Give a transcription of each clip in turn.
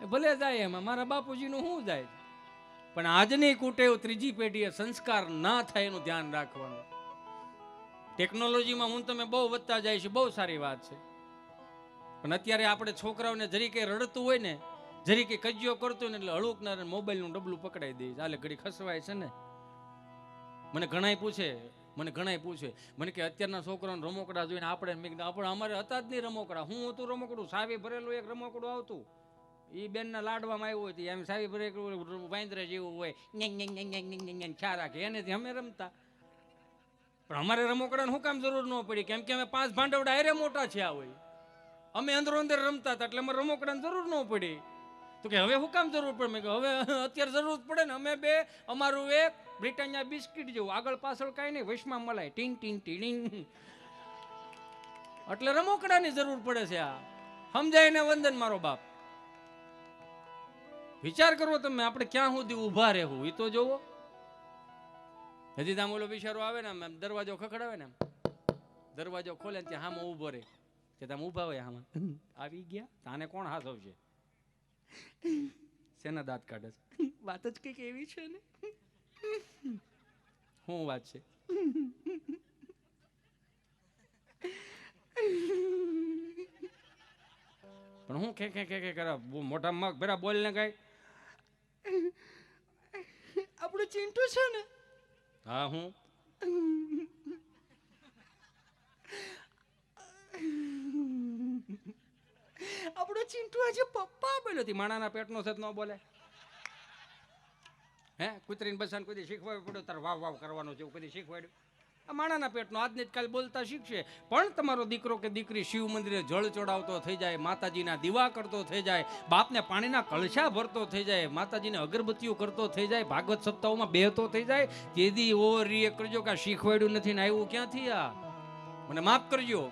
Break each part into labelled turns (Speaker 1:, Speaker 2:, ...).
Speaker 1: ભલે જાય એમાં, મારા બાપુજીનું શું જાય. પણ આજની કુટેવ ત્રીજી પેઢીએ સંસ્કાર ના થાય એનું ધ્યાન રાખવાનું. ટેકનોલોજીમાં હું તમે બહુ વધતા જાય છે, બહુ સારી વાત છે. પણ અત્યારે આપણે છોકરાઓને જરી કે રડતું હોય ને, જરી કે કજિયો કરતું ને એટલે હળુક ના મોબાઈલનું ડબલું પકડાઈ દે, ચાલે ઘડી ખસવાય છે ને. મને ઘણાય પૂછે મને કે અત્યારના છોકરાઓને રમકડા જોઈને આપણે અમારે હતા જ નહીં રમકડા. હું હતું રમકડું, સાવી ભરેલું એક રમકડું આવતું, એ બેનના લાડવામાં આવ્યું હતું, એમ સાવી ભરેલું વાંદરા જેવું હોય, ખ્યા રાખે એનેથી અમે રમતા. પણ અમારે રમકડાને શું કામ જરૂર ન પડી? કેમ કે અમે 5 ભાંડવડા હારે મોટા થયા હોય, અમે અંદરો અંદર રમતા હતા, એટલે અમારે રમકડાની જરૂર ન પડી. તો કે હવે શું કામ જરૂર પડે? મેં હવે અત્યારે જરૂર પડે ને. અમે બે અમારું એક બ્રિટાનિયા બિસ્કિટ જેવું, આગળ પાછળ કાંઈ નહીં, વૈશમાં મલાય ટીંગ ટીંગ ટીડિંગ, એટલે રમકડાની જરૂર પડે છે. આ સમજાય ને વંદન મારો બાપ. વિચાર કરવો તમે, આપણે ક્યાં સુધી ઊભા રહેવું એ તો જોવો. હજી ત્યાં ઓલો બિચારો આવે ને, દરવાજો ખખડાવે ને, દરવાજો ખોલે ને ત્યાં હામાં ઊભો રહે, કે તમે ઊભા હોય હામાં, આવી ગયા તાને કોણ હાસવશે? શેના દાંત કાઢે છે? વાત જ કંઈક એવી છે ને. શું વાત છે? પણ હું કે કરે મોટા મગ ભેરા બોલ ને કઈ. આપણું ચિંટુ છે ને, હા હું આપણો ચિંટુ આજે પપ્પા બોલ્યો હતી. માણાના પેટનો છે ન બોલે. હે કૂતરીને બસાને કોઈ શીખવાડવું પડ્યું તારે વાવ વાવ કરવાનો છે, કદી શીખવાડ્યું? આ માણાના પેટનો આજને જ કાલે બોલતા શીખશે. પણ તમારો દીકરો કે દીકરી શિવ મંદિરે જળ ચડાવતો થઈ જાય, માતાજીના દીવા કરતો થઈ જાય, બાપને પાણીના કળશા ભરતો થઈ જાય, માતાજીને અગરબત્તીઓ કરતો થઈ જાય, ભાગવત સપ્તાહોમાં બેહતો થઈ જાય, તેદી ઓવર રિએક્ટ કરજો કે શીખવાડ્યું નથી ને આવ્યું ક્યાંથી? આ મને માફ કરજો.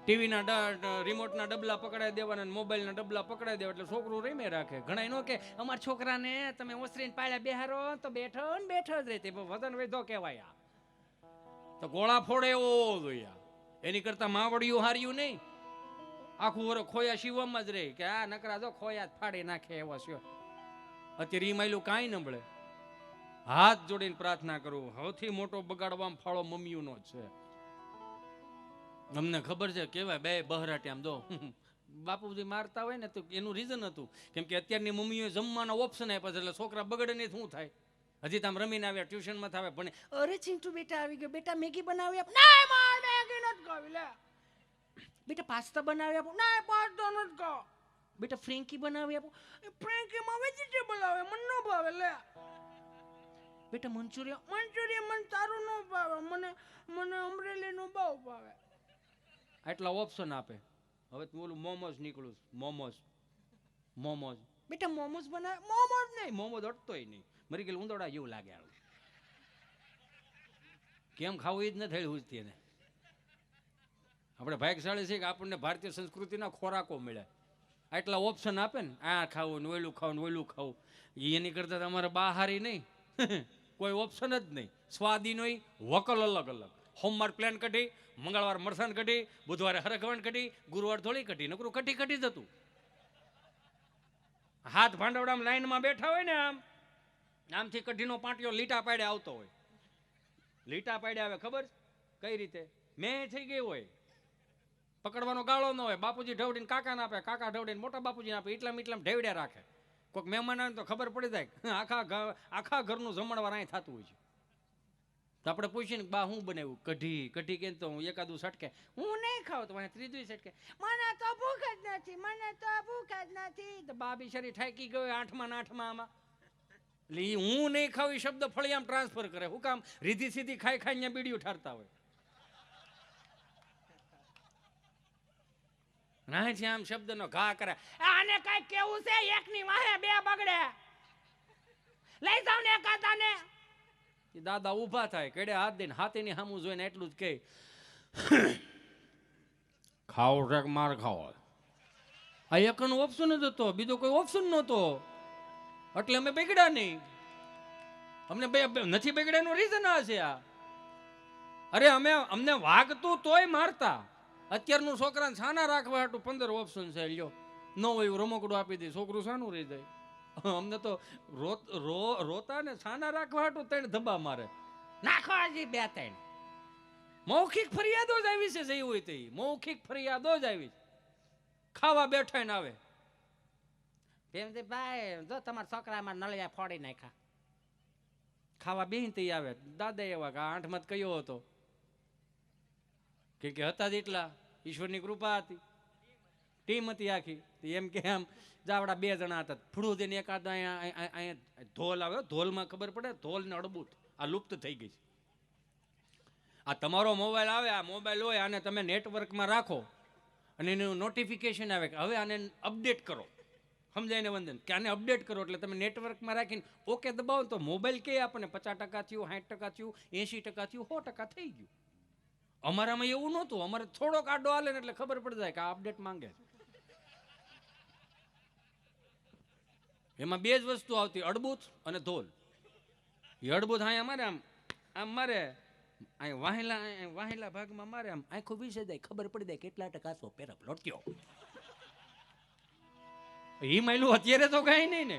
Speaker 1: ટીવીના રિમોટના ડબલા પકડાઈ દેવાના, મોબાઈલના ડબલા પકડાઈ દેવા એટલે છોકરું રમે રાખે. ઘણા એનો કે અમારા છોકરાને તમે ઓસરીને પાળ્યા બેહારો તો બેઠો ને બેઠો જ રહે, વજન વધો કહેવાય. તો ગોળા ફોડે એવો જોઈએ. એની કરતા માવડિયું હાર્યું નહીં. આખું વર ખોયા શિવમાં જ રહે કે આ નકરા જો ખોયા જ ફાડી નાખે એવો છે. અત્યારે ઈ માયલું કાંઈ ન મળે. હાથ જોડીને પ્રાર્થના કરું, સૌથી મોટો બગાડવામાં ફાળો મમ્મીનો જ છે. અમને ખબર છે કેવાય બે બહરાટી આમ દો બાપુજી મારતા હોય ને તો એનું રીઝન હતું કેમ કે અત્યારની મમ્મીઓ જમવાના ઓપ્શન આપ્યા છે એટલે છોકરા બગડે નહીં શું થાય. હજી તમે રમીને આવ્યા, ટ્યુશનમાં થાવે ભણે, અરે ચિંટુ બેટા આવી ગયો, બેટા મેગી બનાવી આપ. ના માર મેગી નથી ખાવી લે. બેટા પાસ્તા બનાવી આપો. ના પાસ્તા નથી ખાવ. બેટા ફ્રેન્કી બનાવી આપો. ફ્રેન્કીમાં વેજીટેબલ આવે, મને ન ભાવે લે. બેટા મંચુરિયન મને તારું ન ભાવે, મને અમરેલીનું બહુ ભાવે. આટલા ઓપ્શન આપે. હવે તું ઓલું મોમોસ નીકળું, મોમોસ બેટા મોમોસ બનાવે. મોમોસ નહીં, મોમોસ અટતોય નહીં, મરી ગયેલું ઉંદરડા જેવું લાગે. કેમ ખાવું એ જ નથી હુજતી એને. આપણે ભાગ્યશાળી છે કે આપણને ભારતીય સંસ્કૃતિના ખોરાકો મળે. આટલા ઓપ્શન આપે ને, આ ખાવું ને ઓયલું ખાવું ને ઓયલું ખાવું, એની કરતા તમારે બહારી નહીં. કોઈ ઓપ્શન જ નહીં. સ્વાદીનો વકલ અલગ અલગ. સોમવાર પ્લેન કઢી, મંગળવાર મરસાણ કઢી, બુધવારે હરખવણ કઢી, ગુરુવાર થોડી કઢી, નકરું કઢી જ હતું. હાથ ભાંડવડામાં લાઈનમાં બેઠા હોય ને, આમથી કઢીનો પાટિયો લીટા પાડે આવતો હોય. લીટા પાડે આવે ખબર કઈ રીતે? મેં થઈ ગઈ હોય, પકડવાનો ગાળો ન હોય. બાપુજી ઢવડીને કાકા ના આપે, કાકા ઢવડીને મોટા બાપુજી આપે, એટલામાં ઢેવડ્યા રાખે. કોઈક મહેમાન આવે તો ખબર પડી જાય આખા ઘરનું જમણવાર અહીં થતું હોય છે. તો આપણે પૂછીએ ને બા શું બનાવ્યું? કઢી કે તો એકાદું સટકે, હું નહીં ખાવ તો ત્રીજું સટકે, મને તો ભૂખ જ નથી. તો બા બિચારી ઠાકી ગયો 8માં આમાં. એટલે હું નહીં ખાવ એ શબ્દ ફળિયામાં ટ્રાન્સફર કરે. શું કામ? રીધી સીધી ખાઈ ખાઈને બીડીયું ઠારતા હોય. ના છે આમ શબ્દનો ઘા કરે. આને કઈ કેવું છે? એકની વાહે બે બગડે, લઈ જાવ ને એકાદાને. દાદા ઊભા થાય, કેડે હાથ દઈને હાથીની સામું જોઈને એટલું જ કહે, ખાવ છે માર ખાવો. આ એકનો ઓપ્શન જ હતો, બીજો કોઈ ઓપ્શન નહોતો. એટલે અમે બગડ્યા નહીં. અમને નથી બગડ્યાનું રીઝન આ છે. આ અરે અમને વાગતું તોય મારતા. અત્યારનું છોકરાને છાના રાખવા હાટું 15 ઓપ્શન છે. લ્યો ન હોય એવું રમકડું આપી દે, છોકરું શાનું રહી જાય. અમને તો રોતા ને છાના રાખવા હાટું ત્રણ ધબ્બા મારે, નાખો હજી બે ત્રણ. મૌખિક ફરિયાદો જ આવી છે, જઈ હોય તે મૌખિક ફરિયાદો જ આવી. ખાવા બેઠા ને આવે, ભાઈ જો તમારા છોકરામાં નળિયા ફોડી નાખ્યા. ખાવા બેહીન તે આવે, દાદા એવા કે આઠમત કયો હતો કે હતા જ એટલા, ઈશ્વરની કૃપા હતી, ટીમ હતી આખી. એમ કે આમ જાવડા બે જણા હતા, ફૂડું દઈને એકાદ અહીંયા ધોલ આવે, ધોલમાં ખબર પડે, ધોલ ને અડબૂત આ લુપ્ત થઈ ગઈ છે. આ તમારો મોબાઈલ આવે, આ મોબાઈલ હોય આને તમે નેટવર્કમાં રાખો અને એનું નોટિફિકેશન આવે કે હવે આને અપડેટ કરો, સમજાય ને વંદન, કે આને અપડેટ કરો એટલે તમે નેટવર્કમાં રાખીને ઓકે દબાવો તો મોબાઈલ કે આપણને 50% થયું, 60% થયું, 80% થયું, 100% થઈ ગયું. અમારામાં એવું નહોતું, અમારે થોડોક આડો હાલે ને એટલે ખબર પડી જાય કે આ અપડેટ માંગે છે. એમાં બે જ વસ્તુ આવતી, અડબૂત અને ધોલ. એ અડબૂત અહીંયા મારે આમ આમ મારે વાહેલા ભાગમાં મારે આમ આંખો વિશે જાય, ખબર પડી જાય કેટલા ટકા સો પેરપ લોટ્યો. એ માયલું અત્યારે તો કઈ નહીં ને,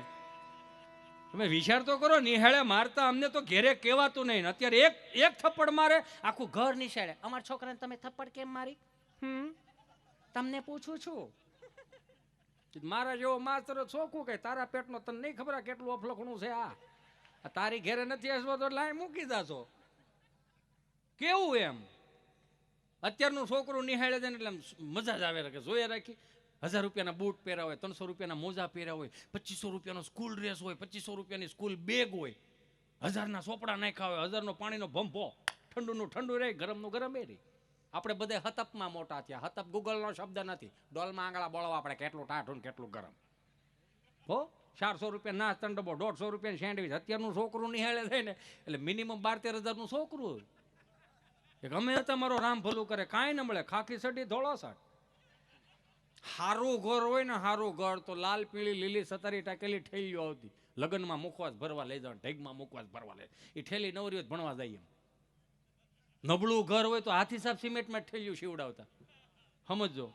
Speaker 1: તમે વિચાર તો કરો. નિહાળે મારતા અમને તો ઘેરે કહેવાતું નહીં, અત્યારે એક થપ્પડ મારે આખું ઘર નિશાળે. અમારા છોકરાને તમે થપ્પડ કેમ મારી? તમને પૂછું છું. મારા જેવો માસ્તર છોકું કે તારા પેટનો તને નહીં ખબર કેટલું અફલખણું છે. આ તારી ઘેરે નથી હસવો તો લાઈ મૂકી જાશો. કેવું એમ અત્યારનું છોકરું નિહાળે છે ને એટલે મજા જ આવે કે જોઈએ રાખી. 1000 રૂપિયાના બૂટ પહેર્યા હોય, 300 રૂપિયાના મોજા પહેર્યા હોય, 2500 રૂપિયાનો સ્કૂલ ડ્રેસ હોય, 2500 રૂપિયાની સ્કૂલ બેગ હોય, 1000ના ચોપડા નાખ્યા હોય, 1000નો પાણીનો ભંભો, ઠંડુનું ઠંડુ રહે, ગરમનું ગરમ રહે. આપણે બધે હતપમાં મોટા થયા. હતપ ગૂગલનો શબ્દ નથી, ડોલમાં આંગળા બોળવા આપણે કેટલું ટાઢું કેટલું ગરમ. હો 400 રૂપિયા નાસ્તા ડબ્બો, 150 રૂપિયાની સેન્ડવિચ. અત્યારનું છોકરું નિહાળે થાય ને એટલે મિનિમમ 12-13 હજારનું છોકરું હોય. ગમે તમારો રામ ભલું કરે, કાંઈ ન મળે, ખાખી સડી ધોળો સાટ. હારું ઘર હોય ને, હારું ઘર તો લાલ પીળી લીલી સતારી ટાકેલી ઠેલીઓ આવતી, લગ્નમાં મુખવાસ ભરવા લઈ જવા, ઢેગમાં મુખવાસ ભરવા લઈ, એ ઠેલી નવરીઓ ભણવા જાય. એમ નબળું ઘર હોય તો હાથી સાહેબ સિમેન્ટમાં ઠેલીઓ સીવડાવતા, સમજો.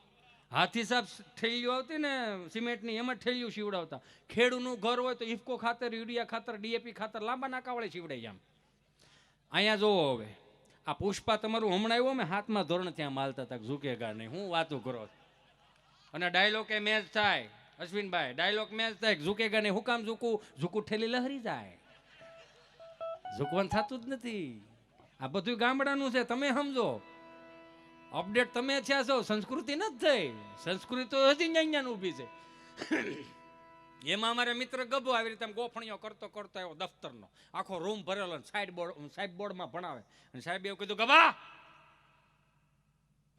Speaker 1: હાથી સાહેબ ઠેલીઓ આવતી ને સિમેન્ટની, એમાં ઠેલીઓ સીવડાવતા. ખેડૂતનું ઘર હોય તો ઇફકો ખાતર, યુરિયા ખાતર, ડીએપી ખાતર લાંબા નાકાવાળે સીવડાઈ. આમ અહીંયા જોવો હવે આ પુષ્પા તમારું હમણાં આવ્યો, મેં 7મા ધોરણ ત્યાં માલતા હતા, ઝૂકેગા નહીં. હું વાતું કરો. અને ડાયલોગ એ મેચ થાય, અશ્વિનભાઈ ડાયલોગ મેચ થાય, ઝૂકેગા નહીં. હું કામ ઝૂકું? ઝૂકું ઠેલી લહરી જાય, ઝૂકવાનું થતું જ નથી. આ બધું ગામડાનું છે, તમે સમજો. અપડેટ તમે થયા છો, સંસ્કૃતિ નથી થઈ. સંસ્કૃતિ તો હજી અહીંયા ઊભી છે. એમાં અમારે મિત્ર ગભો આવી રીતે ગોફણીઓ કરતો કરતો આવ્યો, દફતરનો આખો રૂમ ભરેલો, સાહેબ બોર્ડમાં ભણાવે. અને સાહેબ એવું કીધું, ગભા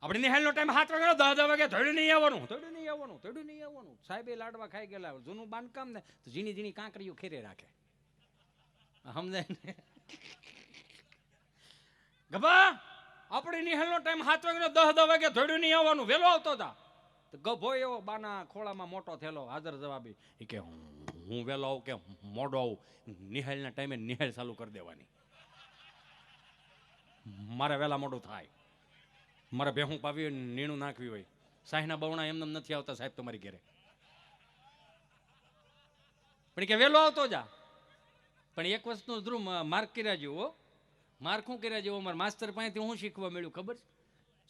Speaker 1: આપણે નિહાળનો ટાઈમ 7 વાગ્યાનો, 10 વાગે થોડું નહીં આવવાનું, થોડું નહીં આવવાનું, થોડું નહીં આવવાનું. સાહેબે લાડવા ખાઈ ગયેલા, જૂનું બાંધકામ ને તો ઝીણી ઝીણી કાંકરીઓ ખેરે રાખે, સમજાય ને. ગભા આપણે નિહાળનો ટાઈમ 7 વાગ્યાનો, 10 વાગે થોડું નહીં આવવાનું, વહેલો આવતો હતા. તો ગભો એવો બાના ખોળામાં મોટો થયેલો, હાજર જવાબી. એ કે હું વહેલો આવું કે મોડો આવું, નિહાળના ટાઈમે નિહાળ ચાલુ કરી દેવાની. મારે વહેલા મોડું થાય, મારે ભેહું પાવી હોય, નીણું નાખવી હોય. સાહીના બવણા એમને નથી આવતા સાહેબ તમારી ઘરે. પણ કે વહેલો આવતો જા. પણ એક વસ્તુ ધ્રુવ માર્ક કર્યા જેવો, માર્ક શું કર્યા જેવો મારા માસ્તર પાસેથી હું શીખવા મળ્યું ખબર?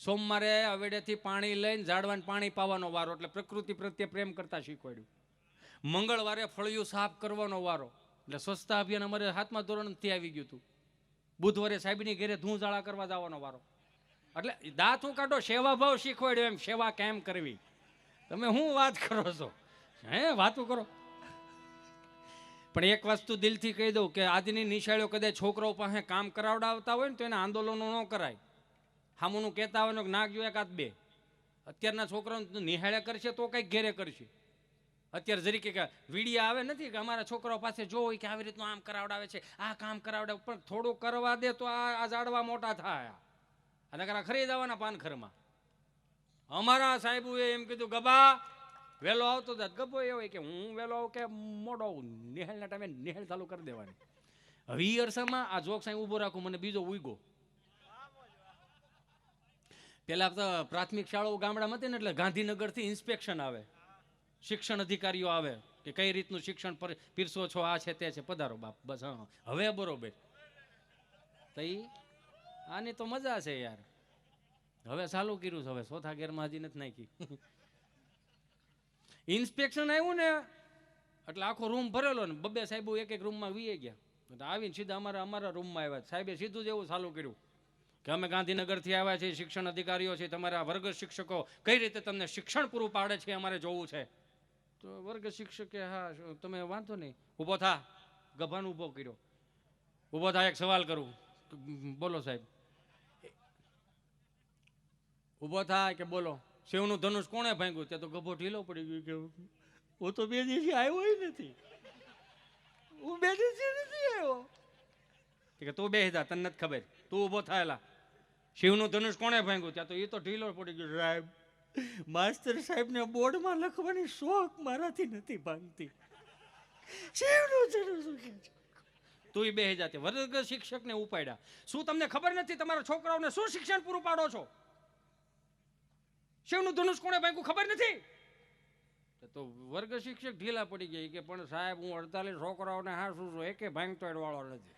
Speaker 1: સોમવારે અવેડેથી પાણી લઈને ઝાડવાને પાણી પાવાનો વારો, એટલે પ્રકૃતિ પ્રત્યે પ્રેમ કરતા શીખવાડ્યું. મંગળવારે ફળિયું સાફ કરવાનો વારો, એટલે સ્વચ્છતા અભિયાન અમારે 7મા ધોરણથી આવી ગયું હતું. બુધવારે સાહેબની ઘરે ધૂંઝાળા કરવા જવાનો વારો. એટલે દાંત હું કાઢો, સેવા ભાવ શીખવાડ્યો. એમ સેવા કેમ કરવી? તમે શું વાત કરો છો? હે વાતું કરો. પણ એક વસ્તુ દિલથી કહી દઉં કે આજની નિશાળીઓ કદાચ છોકરાઓ પાસે કામ કરાવડાવતા હોય ને તો એને આંદોલનો ન કરાય. હામુનું કહેતા હોય કે નાખજો 1-2. અત્યારના છોકરાઓ નિહાળે કરશે તો કંઈક ઘેરે કરશે. અત્યારે જરી કે વીડિયા આવે નથી કે અમારા છોકરાઓ પાસે જોઈ કે આવી રીતનું આમ કરાવડાવે છે, આ કામ કરાવડાવે, પણ થોડું કરવા દે તો આ ઝાડવા મોટા થાય. અને કરા ખરી જવાના પાનખરમાં. અમારા સાહેબોએ એમ કીધું, ગબા વહેલો આવતો જાત. ગભો એવો કે હું વહેલો આવું કે મોડો આવું, નિહાળના ટાઈમે નિહાળ ચાલુ કરી દેવાની. હવે એ અરસામાં આ જોક સાહેબ ઊભો રાખું, મને બીજો ઉઈગો. પેલા તો પ્રાથમિક શાળાઓ ગામડામાં હતી ને એટલે ગાંધીનગરથી ઇન્સ્પેક્શન આવે. શિક્ષણ અધિકારીઓ આવે કે કઈ રીતનું શિક્ષણ પીરસો છો, આ છે તે છે, પધારો બાપ, બસ હા હવે બરોબર. તો આની તો મજા છે યાર. હવે ચાલુ કર્યું છે, હવે ચોથા ગેરમાં હજી નથી નાખી. ઇન્સ્પેક્શન આવ્યું ને એટલે આખો રૂમ ભરેલો ને બબ્બે સાહેબો એક એક રૂમમાં વીએ ગયા. આવીને સીધા અમારા રૂમમાં આવ્યા. સાહેબે સીધું જ એવું ચાલુ કર્યું કે અમે ગાંધીનગરથી આવ્યા છીએ, શિક્ષણ અધિકારીઓ છે, તમારા વર્ગ શિક્ષકો કઈ રીતે તમને શિક્ષણ પૂરું પાડે છે અમારે જોવું છે. તો વર્ગ શિક્ષકે હા તમે વાંધો નહીં, ઊભો થા. ગભાન ઊભો કર્યો. ઊભો થા, એક સવાલ કરું. બોલો સાહેબ. ઊભો થાય કે બોલો. શિવનું ધનુષ કોણે ભાંગ્યું? તે તો ગભો ઢીલો પડી ગયો કે હું તો 2 દિવસથી આવ્યો નથી, હું 2 દિવસથી નથી આવ્યો. કે તું બેસી જા, તને નથી ખબર, તું ઊભો થયેલા. શિવનું ધનુષ કોણે ભાંગ્યું? ત્યાં તો એ તો ઢીલો પડી ગયો. સાહેબ, માસ્ટર સાહેબને બોર્ડમાં લખવાની શોખ મારાથી નથી ભાંગતી. શિવનું ધનુષ તું બેસી જાતે. વર્ગ શિક્ષકને ઉપાડ્યા. શું તમને ખબર નથી તમારા છોકરાઓને શું શિક્ષણ પૂરું પાડો છો? શિવનું ધનુષ કોણે ભાંગ્યું ખબર નથી? તો વર્ગ શિક્ષક ઢીલા પડી ગયા કે પણ સાહેબ હું 48 છોકરાઓને હાસું છું, એકે ભાંગતોડ વાળો નથી.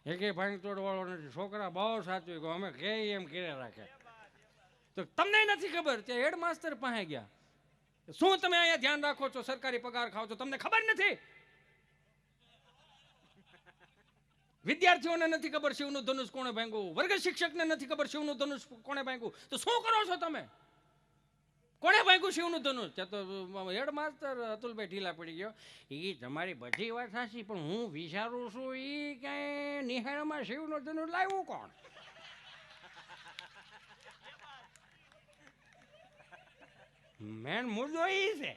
Speaker 1: એકે ભાંગતોડ વાળો નથી. છોકરા બહુ સાચું કે અમે કે એમ કરે રાખે. તો તમને નથી ખબર? ત્યાં હેડમાસ્ટર પાસે ગયા. શું તમે અહીંયા ધ્યાન રાખો છો, સરકારી પગાર ખાઓ છો, તમને ખબર નથી? વિદ્યાર્થીઓને નથી ખબર શિવનું ધનુષ કોણે ભાંગ્યું, વર્ગ શિક્ષકને નથી ખબર શિવનું ધનુષ કોણે ભાંગ્યું. તો શું કરો છો તમે? કોણે ભાંગ્યું શિવનું ધનુષ? ત્યાં તો હેડમાસ્ટર અતુલભાઈ ઢીલા પડી ગયો. એ તમારી બધી વાત સાચી, પણ હું વિચારું છું એ કઈ નિહાળમાં શિવનું ધનુષ લાવ્યું કોણ? મેન મુદ્દો એ છે,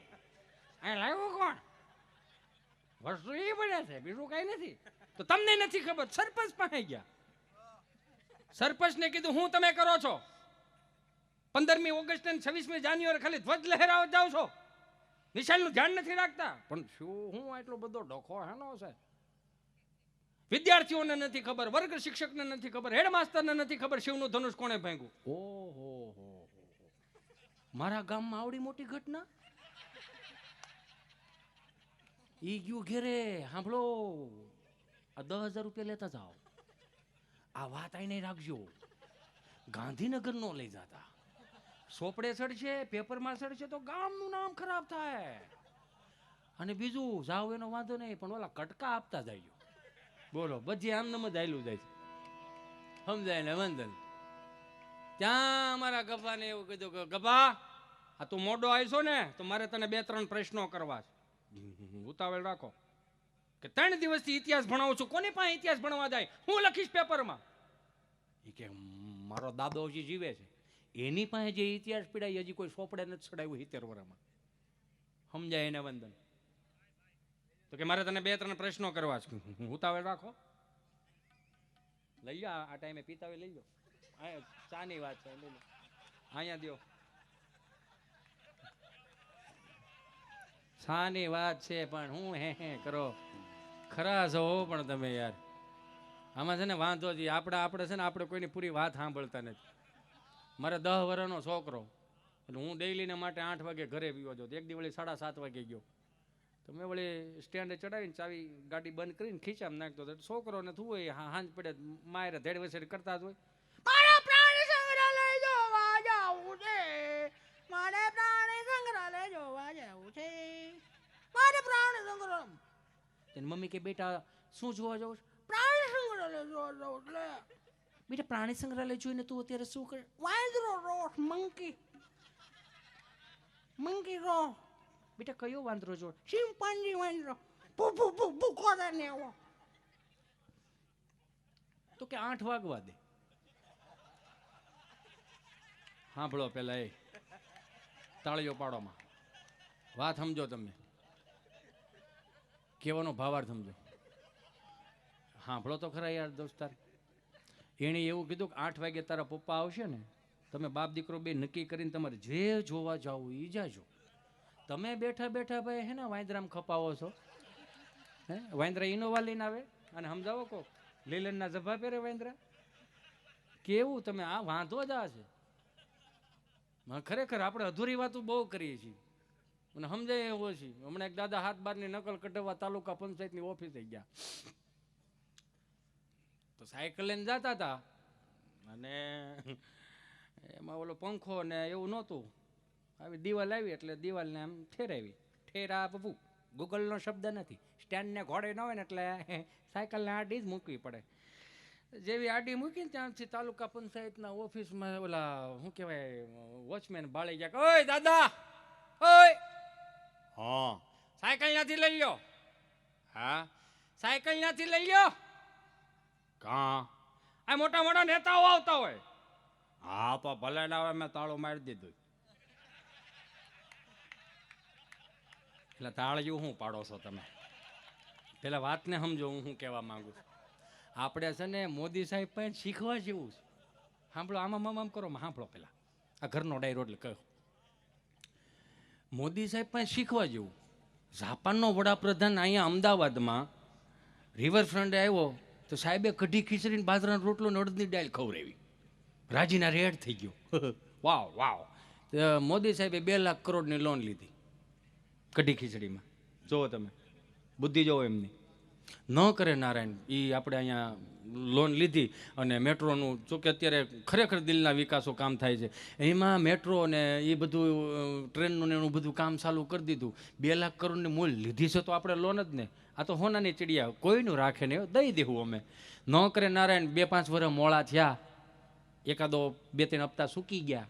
Speaker 1: આ લાવ્યું કોણ? વસ્તુ એ બને છે, બીજું કઈ નથી. તો તમને નથી ખબર. સરપંચ પાસે ગયા. સરપંચને કીધું હું તમે કરો છો 15મી ઓગસ્ટ અને 26મી જાન્યુઆરી ખાલી ધ્વજ લહેરાવ જાવ છો, નિશાનનું ધ્યાન નથી રાખતા. પણ શું હું આટલો બધો ડખો હેનો છે? વિદ્યાર્થીઓને નથી ખબર, વર્ગ શિક્ષકને નથી ખબર, હેડમાસ્ટરને નથી ખબર શિવનું ધનુષ કોણે ભાંગ્યું. ઓહો, મારા ગામમાં આવડી મોટી ઘટના. ઈ ગયું ઘેરે. સાંભળો, આ 10,000 રૂપિયા લેતા જાઓ. આ વાત આઈને રાખજો, ગાંધીનગર નો લઈ જતા. સોપડે ચડશે, પેપરમાં ચડશે તો ગામનું નામ ખરાબ થાય. અને બીજું જાવ એનો વાંધો નહીં, પણ ઓલા કટકા આપતા જાય. બોલો, બધી આમનામ જ આયલું જાય છે. સમજાય ને વંદન. ત્યાં અમારા ગભાને એવું કીધું કે ગભા, આ તું મોડો આવીશો ને તો મારે તને 2-3 પ્રશ્નો કરવા છે. ઉતાવળ રાખો. કે 3 દિવસથી ઇતિહાસ ભણાવું છું. કોની પાસે ઇતિહાસ ભણવા જાય? હું લખીશ પેપરમાં. એ કે મારો દાદો હજી જીવે છે, એની પાસે જે ઇતિહાસ પીડાય હજી કોઈ સોપડે નથી ચડાવ્યું 70 વર્ષમાં. સમજાય એને વંદન. તો કે મારે તને 2-3 પ્રશ્નો કરવા છે. ઉતાવળ રાખો. લઈ લો, આ ટાઈમે પીતા હોય લઈ લો. ચાની વાત છે, લઈ લો. અહીંયા દો. ચાની વાત છે, પણ હું હે કરો ખરા છો પણ તમે યાર. આમાં છે ને વાંધો છે આપણે છે ને આપણે કોઈની પૂરી વાત સાંભળતા નથી. મારે 10 વર્ષનો છોકરો, એટલે હું ડેઈલીને માટે 8 વાગે ઘરે પીવો છો. એક દી વળી 7:30 વાગે ગયો તો મેં વળી સ્ટેન્ડે ચડાવીને ચાવી ગાડી બંધ કરીને ખીચામાં નાખતો હતો. છોકરોને થયું હોય હાંજ પડે મારે ધેડ વસેડ કરતા જ હોય. મારે પ્રાણી સંગ્રહાલય જોવા જવું છે, મારે પ્રાણી સંગ્રહાલય જોવા જવું છે, મારે પ્રાણી સંગ્રહાલય. તેની મમ્મી કે બેટા શું જોવા જવું છે? પ્રાણી સંગ્રહાલય જોવા જવું એટલે. બેટા પ્રાણી સંગ્રહાલય જોઈને તું અત્યારે શું કરે? વાંદરો રોટ, મંકી રો. બેટા કયો વાંદરો જો? ચિંપાંજી વાંદરો. ભૂકો ને એવો. તો કે 8 વાગવા દે. સાંભળો પેલા, એ તાળીઓ પાડોમાં વાત સમજો તમે, કહેવાનો ભાવાર્થ સમજો. સાંભળો તો ખરા યાર દોસ્તાર. એણે એવું કીધું કે 8 વાગે તારા પપ્પા આવશે ને, તમે બાપ દીકરો બે નક્કી કરીને તમારે જે જોવા જાવ એ જાજો. તમે બેઠા બેઠા ભાઈ હે ને વાંદરામ ખપાવો છો. હે વાંદરા ઇનોવા લઈને આવે અને સમજાવો કો લીલનના જભા પહેરે વાંદરા. કેવું તમે આ વાંધો જ આ છે. ખરેખર આપણે અધૂરી વાતો બહુ કરીએ છીએ અને સમજાય એવો છે. હમણાં એક દાદા હાથ બારની નકલ કઢાવવા તાલુકા પંચાયતની ઓફિસે ગયા, તો સાયકલ લઈને જતા હતા અને એમાં ઓલો પંખો ને એવું નહોતું, આવી દિવાલ આવી એટલે દિવાલને આમ ઠેરાવી. ઠેરા બબુ ગૂગલનો શબ્દ નથી, સ્ટેન્ડને ઘોડે ન હોય ને એટલે સાયકલને આડી જ મૂકવી પડે. જેવી આડી મૂકીને ત્યાંથી તાલુકા પંચાયતના ઓફિસમાં ઓલા શું કહેવાય વોચમેન બાળી ગયા, ઓય દાદા ઓય, હા સાયકલ ત્યાંથી લઈ લ્યો, હા સાયકલ ત્યાંથી લઈ લ્યો, કાં આ મોટા મોટા નેતાઓ આવતા હોય, હા તો ભલે ના આવે, મેં તાળું મારી દીધું. એટલે તાળિયું શું પાડો છો તમે? પેલા વાતને સમજો હું શું કહેવા માંગુ છું. આપણે છે ને મોદી સાહેબ પણ શીખવા જેવું છે. સાંભળો, આમ કરો, સાંભળો પેલા આ ઘરનો ડાયરો એટલે કહ્યું. મોદી સાહેબ પણ શીખવા જેવું. જાપાનનો વડાપ્રધાન અહીંયા અમદાવાદમાં રિવરફ્રન્ટે આવ્યો તો સાહેબે કઢી ખીચડીને બાજરાનો રોટલો ને અડદની દાળ ખવડાવી, રાજીના રેડ થઈ ગયો. વાવ વાવ. મોદી સાહેબે 2 લાખ કરોડની લોન લીધી કઢી ખીચડીમાં. જુઓ તમે, બુદ્ધિ જોવો એમની. ન કરે નારાયણ, એ આપણે અહીંયા લોન લીધી અને મેટ્રોનું, જોકે અત્યારે ખરેખર દિલના વિકાસો કામ થાય છે, એમાં મેટ્રો ને એ બધું ટ્રેનનું ને એનું બધું કામ ચાલુ કરી દીધું. 2 લાખ કરોડની મૂલ લીધી છે તો આપણે લોન જ ને. આ તો હોનાની ચીડિયા, કોઈનું રાખે ને દઈ દેવું અમે. ન કરે નારાયણ, 2-5 વર્ષ મોડા થયા, એકાદો 2-3 હપ્તા સૂકી ગયા.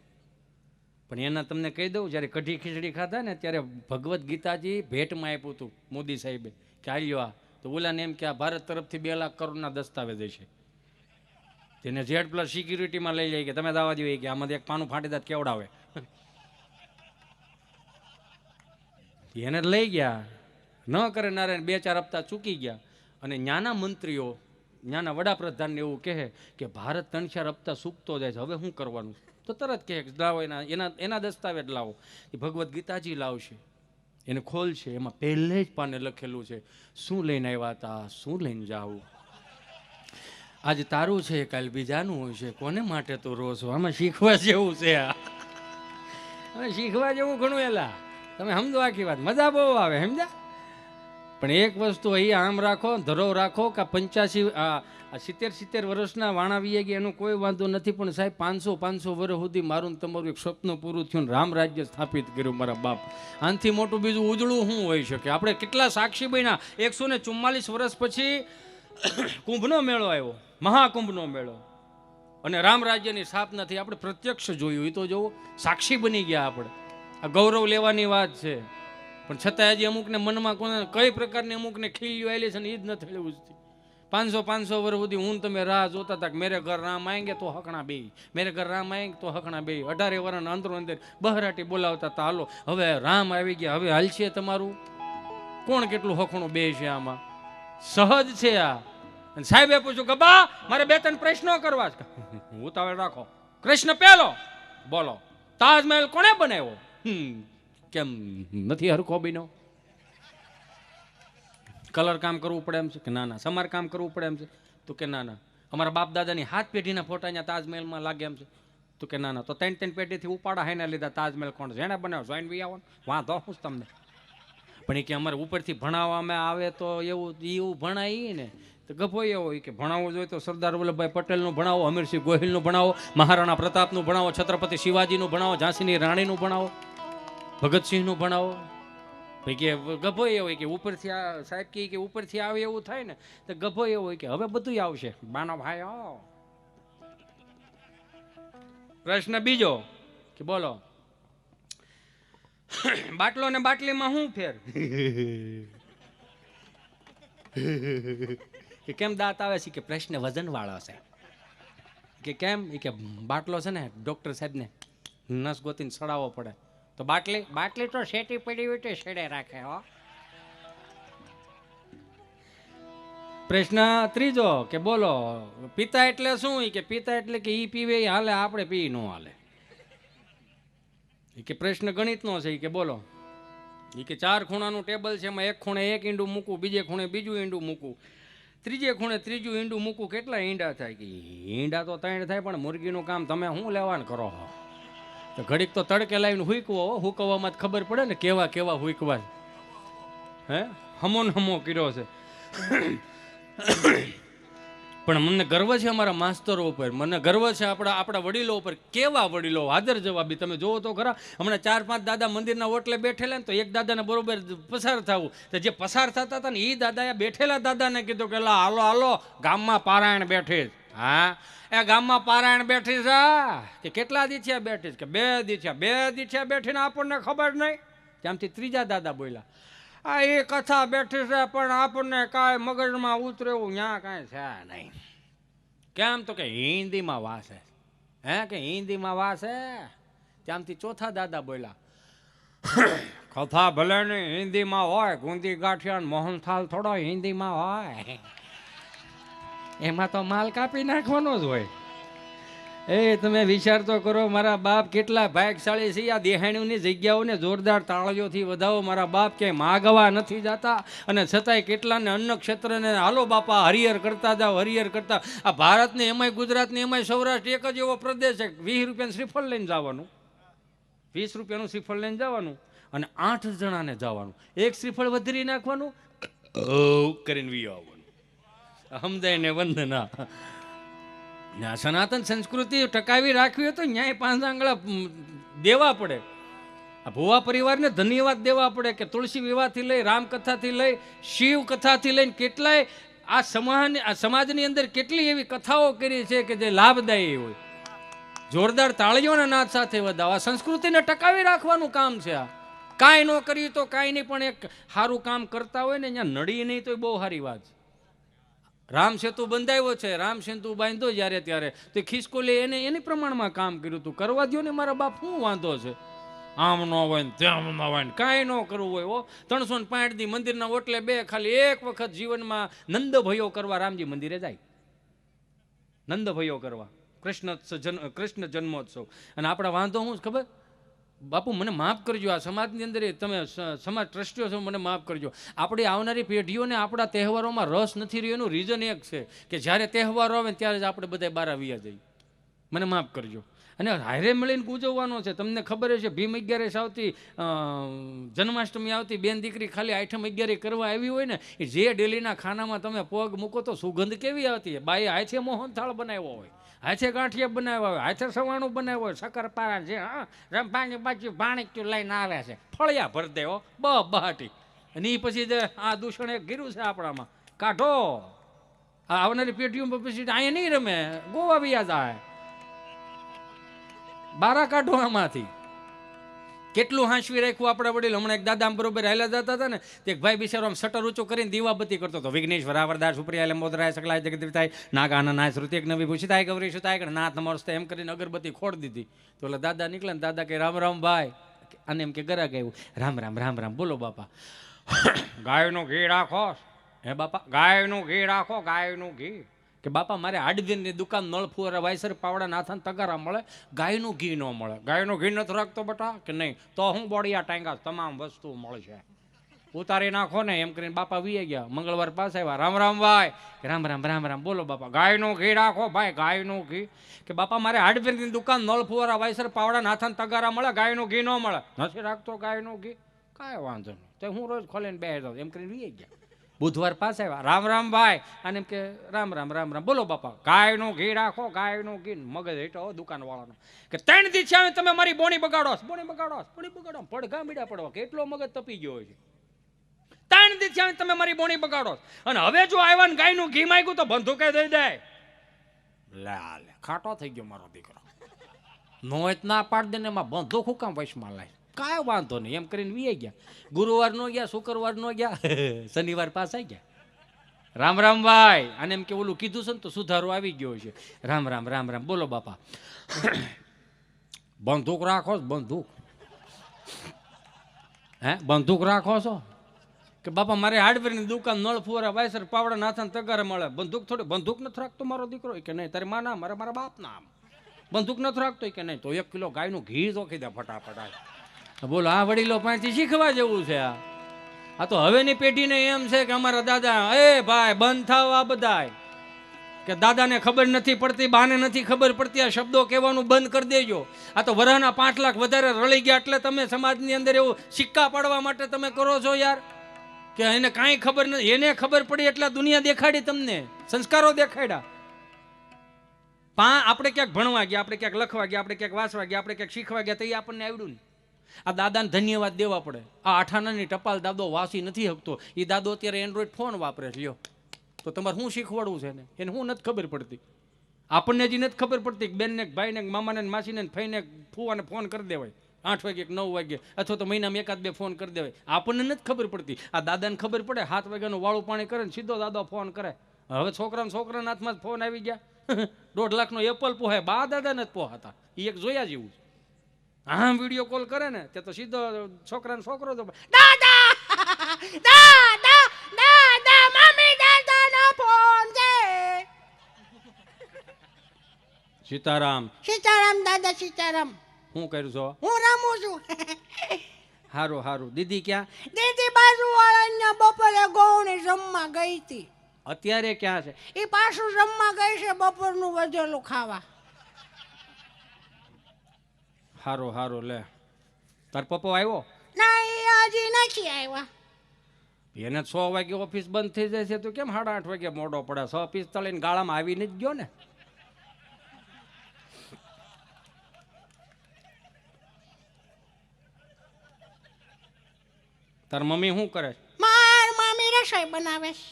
Speaker 1: પણ એના તમને કહી દઉં, જ્યારે કઢી ખીચડી ખાધા ને ત્યારે ભગવદ્ ગીતાજી ભેટમાં આપ્યું હતું મોદી સાહેબે કે આલ્યો આ. તો ઓલાને એમ કે આ ભારત તરફથી 2 લાખ કરોડના દસ્તાવેજ છે, તેને Z+ સિક્યુરિટીમાં લઈ જાય કે તમે દાવા દો કે આમાંથી એક પાનું ફાટી દાત કેવડાવે. એને લઈ ગયા. ન કરે નારાયણ, 2-4 હપ્તા ચૂકી ગયા અને ન્યાના મંત્રીઓ, ન્યાના વડાપ્રધાનને એવું કહે કે ભારત 3-4 હપ્તા ચૂકતો જાય છે, હવે શું કરવાનું? તો તરત કહે લાવો એના દસ્તાવેજ લાવો. એ ભગવદ્ ગીતાજી લાવશે, એને ખોલશે, એમાં પહેલે જ પાને લખેલું છે શું લઈને આવ્યા હતા, શું લઈને જાવું. આજે તારું છે, કાલ બીજાનું હોય છે, કોને માટે તો રો છો? આમાં શીખવા જેવું છે, હવે શીખવા જેવું ઘણું. એલા તમે સમજો આખી વાત, મજા બહુ આવે, સમજ્યા? પણ એક વસ્તુ અહીંયા આમ રાખો, ધરો રાખો કે 70 વર્ષના વાણાવીએ ગયા એનો કોઈ વાંધો નથી, પણ સાહેબ 500 વર્ષ સુધી મારું તમારું એક સ્વપ્ન પૂરું થયું, રામ રાજ્ય સ્થાપિત કર્યું મારા બાપ. આનાથી મોટું બીજું ઉજળું શું હોઈ શકે? આપણે કેટલા સાક્ષી બન્યા. 144 વર્ષ પછી કુંભનો મેળો આવ્યો, મહાકુંભનો મેળો, અને રામ રાજ્યની સ્થાપના થઈ. આપણે પ્રત્યક્ષ જોયું, એ તો જોવો, સાક્ષી બની ગયા આપણે. આ ગૌરવ લેવાની વાત છે, પણ છતાં હજી અમુકને મનમાં કઈ પ્રકારની અમુકને ખીલ્યું આવેલી છે ને એ જ નથી ઉજતી. 500 વર્ષ સુધી હું તમે રાહ જોતા હતા કે મેરે ઘર રામ આएंगे તો હકણા બે, મેરે ઘર રામ આएंगे તો હકણા બે. 18 વર્ષના અંદરો અંદર બહરાટી બોલાવતા હતા, હાલો હવે રામ આવી ગયા, હવે હાલશે તમારું. કોણ કેટલું હકણું બે છે આમાં? સહજ છે આ. અને સાહેબે પૂછ્યું કે બા મારે 2-3 પ્રશ્નો કરવા છે. ઉતાવળ રાખો. કૃષ્ણ પહેલો બોલો, તાજમહેલ કોણે બનાવ્યો? કેમ નથી હરખો બન્યો? કલર કામ કરવું પડે એમ છે કે ના ના? સમાર કામ કરવું પડે એમ છે તો કે ના ના? અમારા બાપ દાદાની 7 પેઢીના ફોટા અહીંયા તાજમહેલમાં લાગે એમ છે તો કે ના ના? તો 3 પેઢીથી ઉપાડા હાઈના લીધા તાજમહેલ કોણ જેને બનાવ્યો? જોઈન બી આવો વાંધો હું તમને. પણ એ કે અમારે ઉપરથી ભણાવવામાં આવે તો એવું ભણાય ને તો ગભો એવો કે ભણાવવું જોઈએ તો સરદાર વલ્લભભાઈ પટેલનું ભણાવો, અમીરસિંહ ગોહિલનું ભણાવો, મહારાણા પ્રતાપનું ભણાવો, છત્રપતિ શિવાજીનું ભણાવો, ઝાંસીની રાણીનું ભણાવો, ભગતસિંહનું ભણાવો. ભાઈ કે ગભો એવો હોય કે ઉપરથી આ સાહેબ કે ઉપરથી આવે એવું થાય ને તો ગભો એવો હોય કે હવે બધું આવશે. બાનો ભાઈ. પ્રશ્ન બીજો કે બોલો, બાટલો ને બાટલીમાં શું ફેર? કે કેમ દાંત આવે છે? કે પ્રશ્ન વજન વાળો છે. કે કેમ? કે બાટલો છે ને ડોક્ટર સાહેબને નસ ગોતીને સડાવવો પડે, તો બાટલી તો શેટી પડી હોય તો શેડે રાખે. હો. પ્રશ્ન ત્રીજો કે બોલો, પિતા એટલે શું? કે પિતા એટલે કે ઈ પીવે એ હાલે, આપણે પી ન હાલે. કે પ્રશ્ન ગણિતનો છે. કે બોલો, એ કે 4 ખૂણાનું ટેબલ છે, એમાં એક ખૂણે 1 ઈંડું મૂકું, બીજે ખૂણે બીજું ઈંડું મૂકું, ત્રીજે ખૂણે ત્રીજું ઈંડું મૂકું, કેટલા ઈંડા થાય? કે ઈંડા તો 3 થાય, પણ મુરગીનું કામ તમે શું લેવાનું કરો? તો ઘડીક તો તડકે લાવીને હુંકવો, હુકવામાં જ ખબર પડે ને કેવા કેવા હુંકવા. હે હમો ને હમો કર્યો છે. પણ મને ગર્વ છે અમારા માસ્તરો ઉપર, મને ગર્વ છે આપણા વડીલો ઉપર. કેવા વડીલો, હાજર જવાબી. તમે જોવો તો ખરા, હમણાં 4-5 દાદા મંદિરના ઓટલે બેઠેલા ને તો એક દાદાને બરોબર પસાર થવું, તો જે પસાર થતા હતા ને એ દાદાએ બેઠેલા દાદાને કીધું કે હાલો હાલો ગામમાં પારાયણ બેઠી. હા, એ ગામમાં પારાયણ બેઠી છે કે કેટલા દી થયા બેઠી? કે 2 દી થયા. 2 દી થયા બેઠીને આપણને ખબર નહીં. ત્યાંથી ત્રીજા દાદા બોલ્યા, આ એ કથા બેઠી છે પણ આપણને કાંઈ મગજમાં ઉતરે એવું ત્યાં કાંઈ છે નહીં. કેમ? તો કે હિન્દીમાં વાસે. હે કે હિન્દીમાં વાસે? ત્યાંથી ચોથા દાદા બોલ્યા, કથા ભલે ને હિન્દીમાં હોય, ગુંદી ગાંઠિયા મોહનથાલ થોડો હિન્દીમાં હોય, એમાં તો માલ કાપી નાખવાનો જ હોય. એ તમે વિચાર તો કરો, મારા બાપ કેટલા ભાગશાળી છે. આ દેહાણીઓની જગ્યાઓને જોરદાર તાળીઓથી વધાવો. મારા બાપ ક્યાંય માગવા નથી જતા અને છતાંય કેટલાને અન્ન ક્ષેત્રને હાલો બાપા હરિહર કરતા જાઓ, હરિહર કરતા. આ ભારતને એમાંય ગુજરાતને એમાંય સૌરાષ્ટ્ર એક જ એવો પ્રદેશ છે, 20 રૂપિયાનું શ્રીફળ લઈને જવાનું, 20 રૂપિયાનું શ્રીફળ લઈને જવાનું અને 8 જણાને જવાનું. એક શ્રીફળ વધરી નાખવાનું, કરીને વી આવવાનું. સમજાય ને વંદના. સનાતન સંસ્કૃતિ ટકાવી રાખવી હોય તો ન્યાય 5 આંગળા દેવા પડે. આ ભુવા પરિવારને ધન્યવાદ દેવા પડે કે તુલસી વિવાહથી લઈ, રામકથાથી લઈ, શિવ કથાથી લઈને કેટલાય આ સમાજની અંદર કેટલી એવી કથાઓ કરી છે કે જે લાભદાયી હોય. જોરદાર તાળીઓના નાદ સાથે વધાવો. આ સંસ્કૃતિને ટકાવી રાખવાનું કામ છે. આ કાંઈ ન કરી તો કાંઈ નહીં, પણ એક સારું કામ કરતા હોય ને અહીંયા નડી નહીં તો બહુ સારી વાત છે. રામ સેતુ બંધાયો છે, રામ સેતુ બાંધ્યો જ્યારે ત્યારે તો ખિસકોલી એની પ્રમાણમાં કામ કર્યું હતું. કરવા દો ને મારા બાપ, શું વાંધો છે? આમ ન હોય ને તેમ ન હોય ને કાંઈ ન કરવું હોય. 365 દી મંદિરના ઓટલે બે, ખાલી એક વખત જીવનમાં નંદભયો કરવા રામજી મંદિરે જાય. નંદભયો કરવા, કૃષ્ણ જન્મોત્સવ. અને આપણા વાંધો શું ખબર? બાપુ મને માફ કરજો, આ સમાજની અંદર તમે સમાજ ટ્રસ્ટીઓ છો, મને માફ કરજો. આપણી આવનારી પેઢીઓને આપણા તહેવારોમાં રસ નથી રહ્યો. એનું રીઝન એક છે કે જ્યારે તહેવારો આવે ત્યારે જ આપણે બધા બહાર આવ્યા જઈએ. મને માફ કરજો. અને હારે મળીને ઉજવવાનો છે. તમને ખબર છે ભીમ 11 આવતી, જન્માષ્ટમી આવતી, બેન દીકરી ખાલી 8મ 11 કરવા આવી હોય ને, એ જે ડેલીના ખાનામાં તમે પગ મૂકો તો સુગંધ કેવી આવતી. બાઈ હાથે મોહનથાળ બનાવ્યો હોય, હાથે ગાંઠિયા બનાવ્યા હોય, હાથે સવાણું બનાવ્યું હોય, શક્કરપારા છે, હા રંપાની બાજુ ભાણિક્યું લઈને આવે છે, ફળિયા ભર દેવો બહાટી. અને એ પછી જે આ દૂષણ એક ગીરું છે આપણામાં, કાઢો. આ આવનારી પેઢીઓ પછી અહીંયા નહીં રમે, ગોવા વ્યા જાય. બારા કાઢો આમાંથી. કેટલું હાંસવી રાખ્યું આપણા વડીલ. હમણાં એક દાદા આમ બરોબર હાલ્યા જતા હતા ને, એક ભાઈ બિચારો આમ શટર ઊંચું કરીને દીવાબત્તી કરતો હતો. વિઘ્નેશ્વર આવરદાસ સુપ્રિયા મોદરાય સકલાય જગદીતાય નાગાના નાય શ્રુતિ એક નવી ભૂષિતાય ગૌરી સુતાય નાથ નમસ્તે એમ કરીને અગરબત્તી ખોડ દીધી. તો એટલે દાદા નીકળે ને દાદા કે રામ રામ ભાઈ, અને એમ કે ગરા ગયું રામ રામ રામ રામ. બોલો બાપા, ગાયનું ઘી રાખો. હે બાપા, ગાયનું ઘી રાખો, ગાયનું ઘી. કે બાપા મારે હાડવીરની દુકાન નળ ફુવારા વાયસર પાવડા નાથાને તગારા મળે, ગાયનું ઘી ન મળે. ગાયનું ઘી નથી રાખતો બટા કે નહીં? તો હું બોડિયા ટાંગા તમામ વસ્તુ મળશે, ઉતારી નાખો ને એમ કરીને બાપા વી ગયા. મંગળવાર પાસે આવ્યા, રામ રામ ભાઈ, રામ રામ રામ રામ. બોલો બાપા, ગાયનું ઘી રાખો ભાઈ, ગાયનું ઘી. કે બાપા મારે હાડવીરની દુકાન નળ ફુવારા વાયસર પાવડા નાથાને તગારા મળે, ગાયનું ઘી ન મળે. નથી રાખતો ગાયનું ઘી, કાંઈ વાંધો નહીં, તો હું રોજ ખોલીને બેસી જાઉં એમ કરીને વી ગયા. બુધવાર પાસે આવ્યા, રામ રામ ભાઈ, અને એમ કે રામ રામ રામ રામ. બોલો બાપા, ગાયનું ઘી રાખો, ગાયનું ઘી. મગજ હેઠો દુકાન વાળાનો કે 3 દી છે તમે મારી બોણી બગાડો, બોણી બગાડો, બોણી બગાડો. પડઘા મીડા પડવા કેટલો મગજ તપી ગયો છે. 3 દી છે તમે મારી બોણી બગાડો, અને હવે જો આવ્યા ને ગાયનું ઘી માંગ્યું તો બંધુકે દઈ દે. લે ખાટો થઈ ગયો મારો દીકરો. નો ના પાડ દે ને એમાં બંધુક હુકામ વૈશમાં લાય. કાંઈ વાંધો નહીં એમ કરીને વી ગયા. ગુરુવાર નો ગયા, શુક્રવાર નો ગયા, શનિવાર પાસે આવી ગયા. રામ રામ ભાઈ, અને એમ કે ઓલું કીધું છે ને તો સુધારો આવી ગયો છે. રામ રામ રામ રામ. બોલો બાપા, બંદૂક રાખો, બંદૂક. હે બંદૂક રાખો છો? કે બાપા મારે હાર્ડવેરની દુકાન નળ ફુવારા વાયસર પાવડા નાથાને તગારે મળે. બંદૂક થોડી, બંદૂક નથી રાખતો મારો દીકરો કે નહીં? તારે માના મારા બાપ નામ બંદૂક નથી રાખતો કે નહીં? તો 1 કિલો ગાયનું ઘી ચોખી દે ફટાફટ. બોલો, આ વડીલો પાસેથી શીખવા જેવું છે. આ તો હવેની પેઢીને એમ છે કે અમારા દાદા, એ ભાઈ બંધ થાવ આ બધાય. કે દાદાને ખબર નથી પડતી, બાને નથી ખબર પડતી, આ શબ્દો કહેવાનું બંધ કરી દેજો. આ તો વરાના 5 લાખ વધારે રળી ગયા એટલે તમે સમાજની અંદર એવું સિક્કા પાડવા માટે તમે કરો છો યાર, કે એને કાંઈ ખબર નથી. એને ખબર પડી એટલે દુનિયા દેખાડી, તમને સંસ્કારો દેખાડ્યા. આપણે ક્યાંક ભણવા ગયા, આપણે ક્યાંક લખવા ગયા, આપણે ક્યાંક વાંચવા ગયા, આપણે ક્યાંક શીખવા ગયા, તો એ આપણને આવડ્યું ને. આ દાદાને ધન્યવાદ દેવા પડે. આ 8 આનાની ટપાલ દાદો વાંચી નથી શકતો, એ દાદો અત્યારે એન્ડ્રોઈડ ફોન વાપરે છે. લ્યો, તો તમારે શું શીખવાડવું છે ને? એને શું નથી ખબર પડતી? આપણને જ નથી ખબર પડતી કે બેનને, ભાઈને, મામાને, માસીને, ફઈને, ફૂવાને ફોન કરી દેવાય 8 વાગે કે 9 વાગે, અથવા તો મહિનામાં 1-2 ફોન કરી દેવાય. આપણને નથી ખબર પડતી. આ દાદાને ખબર પડે. 7 વાગ્યાનું વાળું પાણી કરે ને સીધો દાદો ફોન કરે. હવે છોકરાના હાથમાં જ ફોન આવી ગયા. 1.5 લાખનો એપલ પોહાય, બા દાદા નથી પોહાતા. એ એક જોયા જેવું. હા, વિડીયો કોલ કરે ને તે તો સીધો છોકરો તો દાદા દાદા દાદા મમ્મી દાદાનો ફોન છે. સીતારામ
Speaker 2: સીતારામ દાદા સીતારામ.
Speaker 1: શું કર્યું છો?
Speaker 2: હું રમું છું.
Speaker 1: હારું હારું. દીદી ક્યાં?
Speaker 2: દીદી બાજુ વાળાના બપોરે ગોળને જમવા ગઈ હતી.
Speaker 1: અત્યારે ક્યાં છે?
Speaker 2: એ પાછું જમવા ગઈ છે બપોરનું વધેલું ખાવા.
Speaker 1: હારું હારું. લે, તાર પપ્પો આવ્યો?
Speaker 2: ના, એ હજી નથી આવ્યા.
Speaker 1: એને 6 વાગે ઓફિસ બંધ થઈ જાય છે, તો કેમ 8:30 વાગે મોડો પડે? 6:45 ગાળામાં આવીને જ ગયો ને. તાર મમ્મી શું કરે?
Speaker 2: માર મામી રસોઈ બનાવે છે.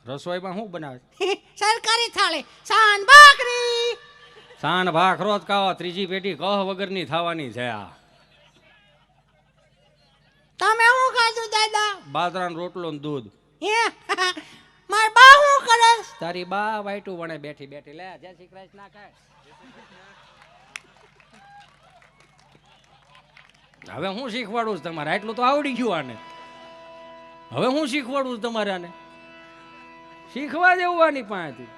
Speaker 1: રસોઈમાં શું બનાવે?
Speaker 2: સરકારી થાળી, સાન ભાખરી.
Speaker 1: સાન ભાખ રોજ ખાવા, ત્રીજી પેટી કહ વગરની થવાની છે. આ
Speaker 2: તમે શું ખાધું દાદા?
Speaker 1: બાજરાનો રોટલો ને દૂધ.
Speaker 2: હે, માર બા શું કરે?
Speaker 1: તારી બા વાઈટું વણે બેઠી બેઠી. લે, જય શ્રી કૃષ્ણ ના કહે. હવે હું શીખવાડું છું તમારે? આટલું તો આવડી ગયું આને. હવે હું શીખવાડું છું તમારે? આને શીખવા જેવું આની પાસેથી.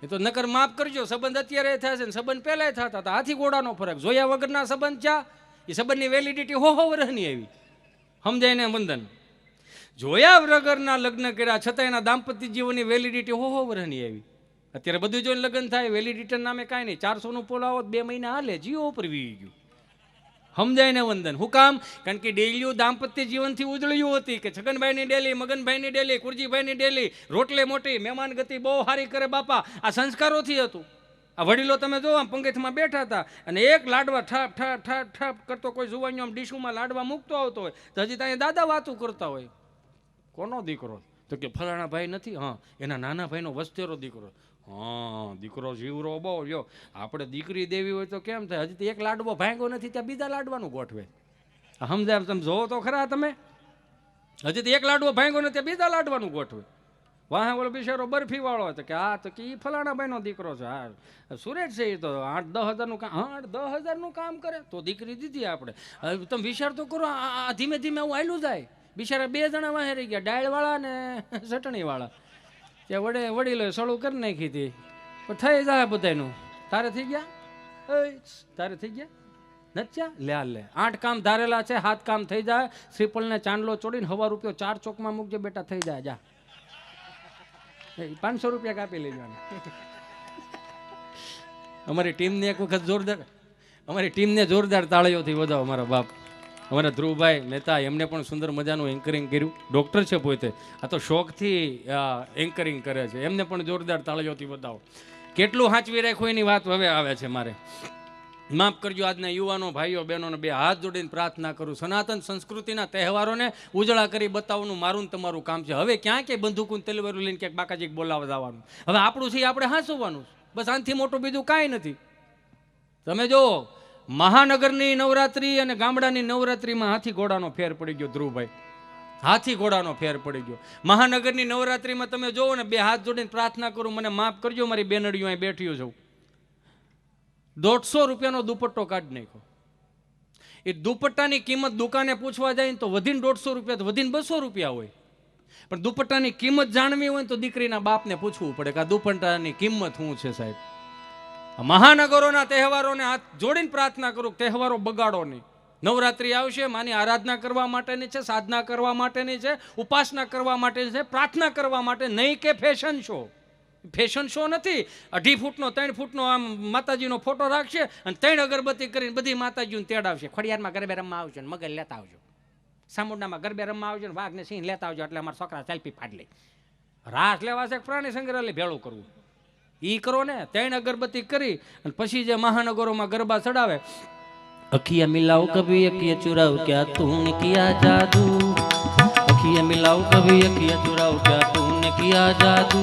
Speaker 1: એ તો નકર માફ કરજો, સંબંધ અત્યારે થશે ને સંબંધ પહેલાય થતા હતા. હાથી ઘોડાનો ફરક. જોયા વગરના સંબંધ ચા, એ સંબંધની વેલિડિટી હો વર્ષની આવી. સમજાય ને વંદન? જોયા વગરના લગ્ન કર્યા છતાં એના દાંપત્ય જીવનની વેલિડિટી હો વર્ષની આવી. અત્યારે બધું જોઈને લગ્ન થાય, વેલિડિટી નામે કાંઈ નહીં. 400નું પોલાવો 2 મહિના હાલે, જીઓ ઉપર વી ગયું. સમજાય ને વંદન? હું કામ? કારણ કે ડેલીયું દાંપત્ય જીવનથી ઉજળ્યું હતી કે છગનભાઈની ડેલી, મગનભાઈની ડેલી, કુરજીભાઈની ડેલી, રોટલે મોટી, મહેમાન ગતિ બહુ સારી કરે બાપા. આ સંસ્કારોથી હતું. આ વડીલો તમે જો આમ પંગતમાં બેઠા હતા અને એક લાડવા ઠપ ઠપ ઠપ ઠપ કરતો કોઈ જુવાનીઓ આમ ડીશુમાં લાડવા મૂકતો આવતો હોય તો હજી ત્યાં દાદા વાતું કરતા હોય. કોનો દીકરો? તો કે ફલાણા ભાઈ નથી. હા, એના નાના ભાઈનો વસ્તેરો દીકરો. હા, દીકરો જીવરો બહુ. જો આપણે દીકરી દેવી હોય તો કેમ થાય? હજી તો એક લાડવો ભાંગો નથી, ત્યાં બીજા લાડવાનું ગોઠવે. સમજાય? તમે જોવો તો ખરા તમે. હજી તો એક લાડવો ભાંગો નથી, ત્યાં બીજા લાડવાનું ગોઠવે. વાહ, ઓલો બિચારો બરફી વાળો હતો કે આ તો કે એ ફલાણા ભાઈનો દીકરો છે. હા, સુરેશ છે. એ તો 8-10 હજારનું કામ, 8-10 હજારનું કામ કરે તો દીકરી દીધી આપણે. તમે વિચાર તો કરો, આ ધીમે ધીમે આવું આયલું જાય. બિચારા 2 જણા વાહે રહી ગયા, ડાળવાળા ને ચટણીવાળા. ત્યાં વડીલો સળું કરી નાખી હતી. પણ થઈ જાય બધાનું. તારે થઈ ગયા? તારે થઈ ગયા નથી? લે 8 કામ ધારેલા છે, 7 કામ થઈ જાય. શ્રીફળને ચાંદલો ચોડીને હવા રૂપિયો 4 ચોકમાં મૂકજે બેટા, થઈ જાય. જા, 500 રૂપિયા કાપી લેવાના. અમારી ટીમને એક વખત જોરદાર તાળીઓથી વધાવો. અમારા બાપ, અમારા ધ્રુવભાઈ મહેતા, એમને પણ સુંદર મજાનું એન્કરિંગ કર્યું. ડૉક્ટર છે પોતે, આ તો શોખથી એન્કરિંગ કરે છે. એમને પણ જોરદાર તાળીઓથી વધાવો. કેટલું સાચવી રાખ્યું એની વાત હવે આવે છે મારે. માફ કરજો આજના યુવાનો ભાઈઓ બહેનોને 2 હાથ જોડીને પ્રાર્થના કરું. સનાતન સંસ્કૃતિના તહેવારોને ઉજળા કરી બતાવવાનું મારું ને તમારું કામ છે. હવે ક્યાં કે બંદૂકું તલવારું લઈને ક્યાંક બાકાજી બોલાવવા જવાનું. હવે આપણું છે આપણે હાંસવાનું. બસ આનાથી મોટું બીજું કાંઈ નથી. તમે જો મહાનગરની નવરાત્રી અને ગામડાની નવરાત્રીમાં હાથી ઘોડાનો ફેર પડી ગયો. ધ્રુવભાઈ, હાથી ઘોડાનો ફેર પડી ગયો. મહાનગરની નવરાત્રીમાં તમે જોવો ને 2 હાથ જોડીને પ્રાર્થના કરું, મને માફ કરજો, મારી બેનડીઓ અહીં બેઠી છું. 150 રૂપિયાનો દુપટ્ટો કાઢી નાખ્યો. એ દુપટ્ટાની કિંમત દુકાને પૂછવા જાય તો વધીને 150 રૂપિયા, વધીને 200 રૂપિયા હોય. પણ દુપટ્ટાની કિંમત જાણવી હોય તો દીકરીના બાપને પૂછવું પડે કે આ દુપટ્ટાની કિંમત શું છે સાહેબ. મહાનગરોના તહેવારોને હાથ જોડીને પ્રાર્થના કરું, તહેવારો બગાડો નહીં. નવરાત્રી આવશે, માની આરાધના કરવા માટેની છે, સાધના કરવા માટેની છે, ઉપાસના કરવા માટેની છે, પ્રાર્થના કરવા માટે નહીં કે ફેશન શો. ફેશન શો નથી. 2.5 ફૂટનો 3 ફૂટનો આમ માતાજીનો ફોટો રાખશે અને 3 અગરબત્તી કરીને બધી માતાજીને તેડાવશે. ખોડિયારમાં ગરબે રમવા આવજો ને મગર લેતા આવજો, સામુંડામાં ગરબે રમવા આવજો ને વાઘ ને સિંહ લેતા આવજો, એટલે અમારા છોકરા સેલ્ફી પાડી લે. રાસ લેવા છે પ્રાણી સંગ્રહાલય ભેળું કરવું, ઈ કરો ને. 3 અગરબત્તી કરી અને પછી જે મહાનગરોમાં ગરબા ચડાવે, અખિયા મિલાવ કભી અખિયા ચુરાવ ક્યા તૂને કિયા જાદુ, અખિયા મિલાવ કભી અખિયા ચુરાવ ક્યા તૂને કિયા જાદુ,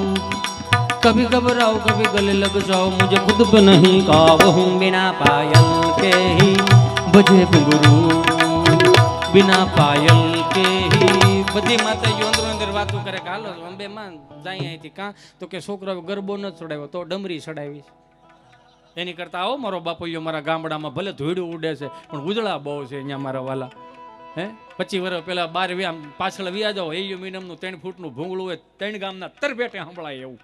Speaker 1: कभी घबराओ कभी गले लग जाओ मुझे खुद पे नहीं काव हूँ बिना पायल के ही बजे घुंघरू, बिना पायल के ही. બધી માતાજીઓ અંદરો અંદર વાતો કરે કે હાલો અંબે માં જાય અહીંથી. કાં તો કે છોકરાઓ ગરબો ન ચડાવ્યો તો ડમરી ચડાવી, એની કરતા આવો મારો બાપુયો મારા ગામડામાં ભલે ધોઈડું ઉડે છે પણ ઉજળા બહુ છે અહીંયા મારા વાલા. 25 વર્ષ પહેલા 12 આમ પાછળ વ્યા જાઓ, એયુ મીનમનું 3 ફૂટનું ભૂંગળું હોય, 3 ગામના તરભેટે સંભળાય એવું.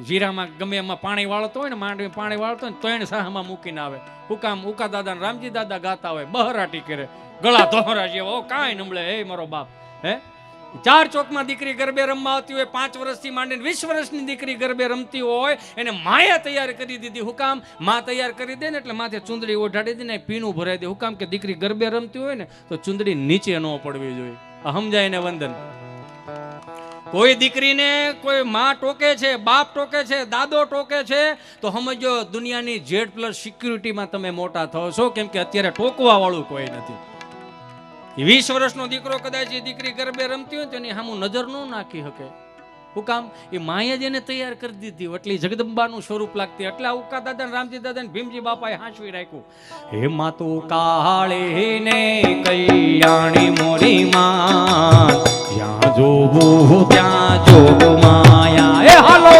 Speaker 1: જીરામાં ગમે એમાં પાણી વાળતો હોય ને, માંડવી પાણી વાળતો હોય ને, તો એને સાહમાં મૂકીને આવે. હુકામ ઉકા દાદા રામજી દાદા ગાતા હોય, બહરાટી કરે, ગળા ધોહરા જેવા, કાંઈ નમળે. હે મારો બાપ, 4 ચોકમાં દીકરી ગરબે રમવા આવતી હોય, 5 વર્ષથી માંડીને 20 વર્ષની દીકરી ગરબે રમતી હોય, એને માયા તૈયાર કરી દીધી. હુકામ માં તૈયાર કરી દે ને એટલે માથે ચુંદડી ઓઢાડી દે ને પીણું ભરાઈ દે. હુકામ કે દીકરી ગરબે રમતી હોય ને તો ચુંદડી નીચે ન પડવી જોઈએ. સમજાય ને વંદન. કોઈ દીકરીને કોઈ માં ટોકે છે, બાપ ટોકે છે, દાદો ટોકે છે તો સમજો દુનિયાની Z+ સિક્યુરિટીમાં તમે મોટા થો છો, કેમ કે અત્યારે ટોકવા વાળું કોઈ નથી. 20 વર્ષનો દીકરો કદાચ એ દીકરી ગરબે રમતી હોય તો એની સામું નજર ન નાખી શકે. હું કામ? એ માએ જ એને તૈયાર કરી દીધી, એટલે જગદંબાનું સ્વરૂપ લાગતી. એટલે આ ઉકા દાદા રામજી દાદા ને ભીમજી બાપાએ હાંસવી રાખ્યું. હે માતુ કાળી ને કલ્યાણી મોરી માં, જ્યાં જોવું ત્યાં જોગ માયા. એ હાલો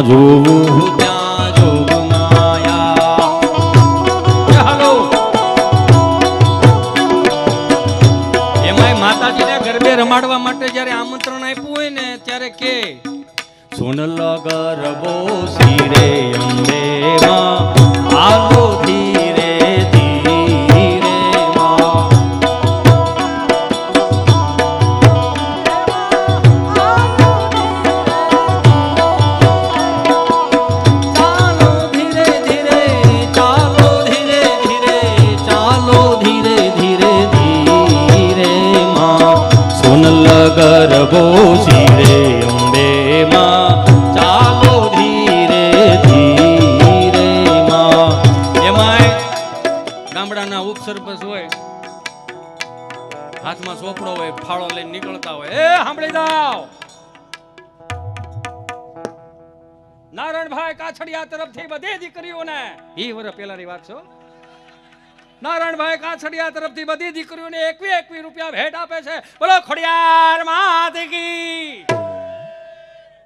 Speaker 1: જોવું ત્યાં જોગ માયા. હાલો એમાંય માતાજીને ગરબે રમાડવા માટે જ્યારે આમંત્રણ આપ્યું હોય ને ત્યારે કે સોનલ ગરબો શિરે અંબે માં આલો ધીરે ધીરે માં. ગરબો શિરે અંબે માં ચાલો ધીરે ધીરે માં. એમાંય ગામડાના ઉપસરપંચ હોય, હાથમાં સોપડો હોય, ફાળો લઈને નીકળતા હોય. એ સાંભળી જાઓ, નારાયણભાઈ કાછડિયા તરફથી બધી દીકરીઓને, ઈ વર્ષ પહેલાની વાત છે, નારાયણભાઈ કાછડિયા તરફથી બધી દીકરીઓને 21 રૂપિયા ભેટ આપે છે. બોલો ખોડિયાર માત કી.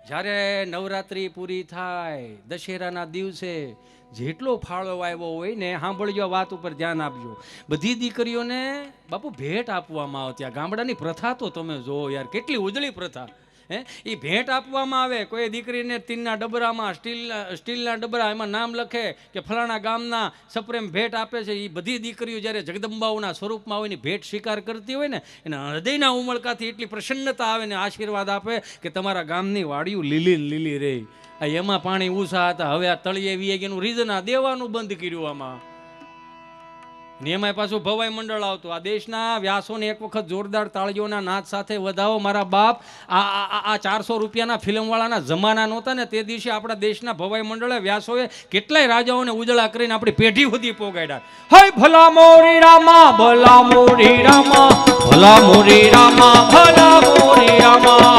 Speaker 1: જ્યારે નવરાત્રી પૂરી થાય, દશેરાના દિવસે જેટલો ફાળો આવ્યો હોય ને, સાંભળજો વાત ઉપર ધ્યાન આપજો, બધી દીકરીઓને બાપુ ભેટ આપવામાં આવતી. આ ગામડાની પ્રથા તો તમે જોવો યાર, કેટલી ઉજળી પ્રથા. એ ભેટ આપવામાં આવે. કોઈ દીકરીને ટીનના ડબરામાં, સ્ટીલના ડબરા, એમાં નામ લખે કે ફલાણા ગામના સપ્રેમ ભેટ આપે છે. એ બધી દીકરીઓ જ્યારે જગદંબાઓના સ્વરૂપમાં હોય ને ભેટ સ્વીકાર કરતી હોય ને, એના હૃદયના ઉમળકાથી એટલી પ્રસન્નતા આવે ને આશીર્વાદ આપે કે તમારા ગામની વાડીઓ લીલી લીલી રહે. એમાં પાણી ઊંચા હતા, હવે આ તળિયે વી એનું રીઝન આ દેવાનું બંધ કર્યું આમાં. એમાંય પાછું ભવાઈ મંડળ આવતું. આ દેશના વ્યાસોને એક વખત જોરદાર તાળીઓના નાદ સાથે વધાવો મારા બાપ. આ 400 રૂપિયાના ફિલ્મવાળાના જમાના નહોતા ને, તે દિવસે આપણા દેશના ભવાઈ મંડળે વ્યાસોએ કેટલાય રાજાઓને ઉજળા કરીને આપણી પેઢી સુધી પોગાડ્યા. હે ભલા મોરી રામા, ભલા મોરી રામા, ભલા મોરી રામા, ભલા મોરી રામા.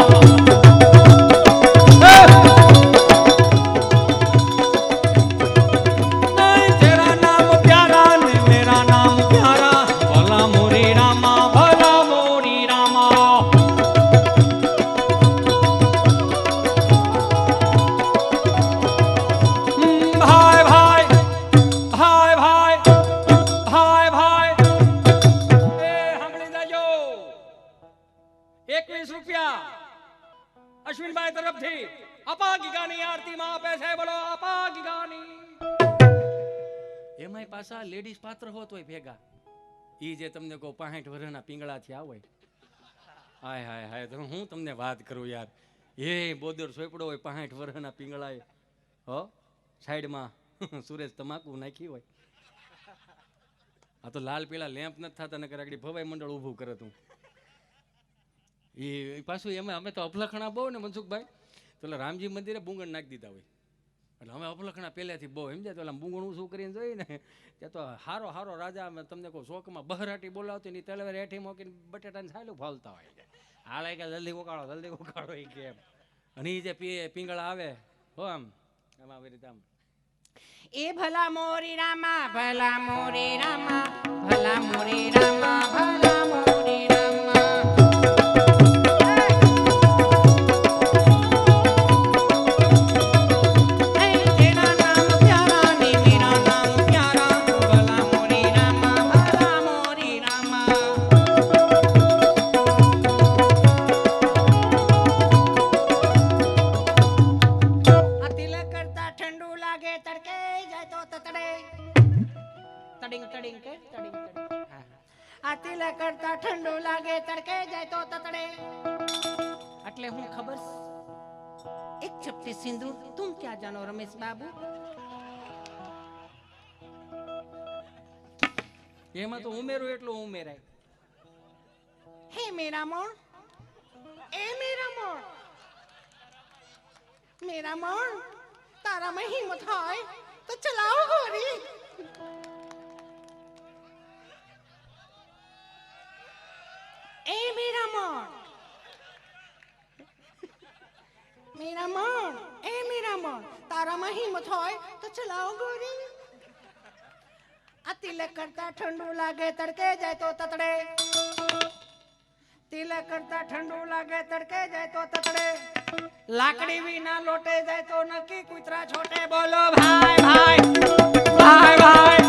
Speaker 1: અશ્વિનભાઈ તરફથી અપાગીગાની આરતીમાં આપે છે. બોલો અપાગીગાની. એમાંય પાછા લેડીઝ પાત્ર હોત હોય ભેગા. ઈ જે તમને કહો 65 વર્ષના પિંગળા થયા હોય. હાય હાય હાય, તો હું તમને વાત કરું યાર. એ બોદર સોપડો હોય 65 વર્ષના પિંગળાએ, હો સાઈડમાં સુરેશ તમાકુ નાખી હોય. આ તો લાલ પીળા લેમ્પ નથી થતા, નકર આગળ ભવાઈ મંડળ ઊભું કરે તું. એ પાછું એમાં અમે તો અફલખણા બહુ ને મનસુખભાઈ, તો એટલે રામજી મંદિરે બુંગણ નાખી દીધા હોય. એટલે અમે અફલખણા પહેલેથી બહુ સમજ્યા. તો બુંગણું શું કરીને જોઈએ ને, ત્યાં તો હારો હારો રાજા અમે તમને કહું શોકમાં બહરાટી બોલાવતી ની તલવાર હેઠી મૂકીને બટેટાને છાયલું ફાલતા હોય. હાલે કે જલ્દી ઉકાળો એ કે એમ. અને એ જે પિંગળા આવે હો આમ આવી રીતે આમ,
Speaker 2: એ ભલા મોરી રામા ભલા મોરી રામા ભલા મોરી રામા ભલા મોરી રામા. તેરા નામ પ્યારા ને મેરા નામ પ્યારા ભલા મોરી રામા ભલા મોરી રામા. આ તિલક કરતા ઠંડુ લાગે તડકે જાય તો તતડે તડિંગ તડિંગ કે તડિંગ તડિંગ. આ તિલક કરતા ઠંડુ લાગે તડકે જાય તો તતડે. એટલે હું ખબર એક ચપટી સિંદૂર તુમ ક્યાં જાનો રમેશ બાબુ.
Speaker 1: એમાં તો ઉમેરું એટલું ઉમેરાય.
Speaker 2: હે મેરા મોણ એ મેરા મોણ મેરા મોણ તારામાં હિંમત હોય તો ચલાવો ગોરી. એ મેરા મોણ મેરા મોણ એ મેરા મોણ તારામાં હિંમત હોય તો ચલાવો ગોરી. આ તિલક કરતા ઠંડુ લાગે તડકે જાય તો તતડે. તિલક કરતા ઠંડુ લાગે તડકે જાય તો તતડે. લાકડી વિના લોટે જાય તો નક્કી કૂતરા છોટે. બોલો ભાઈ ભાઈ ભાઈ ભાઈ.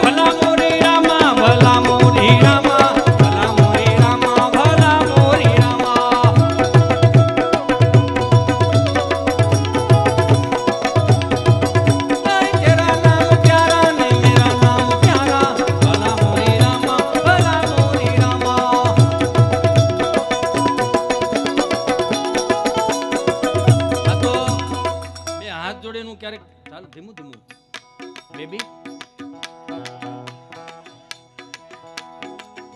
Speaker 1: ભલા મોરી રામા ભલા મોરી રામા ભલા મોરી રામા ભલા મોરી રામા. તેરા નામ પ્યારા ને મેરા નામ પ્યારા ભલા મોરી રામા ભલા મોરી રામા. આ તો બે હાથ જોડેનું ક્યારેક ચાલો ધીમું ધીમું બેબી.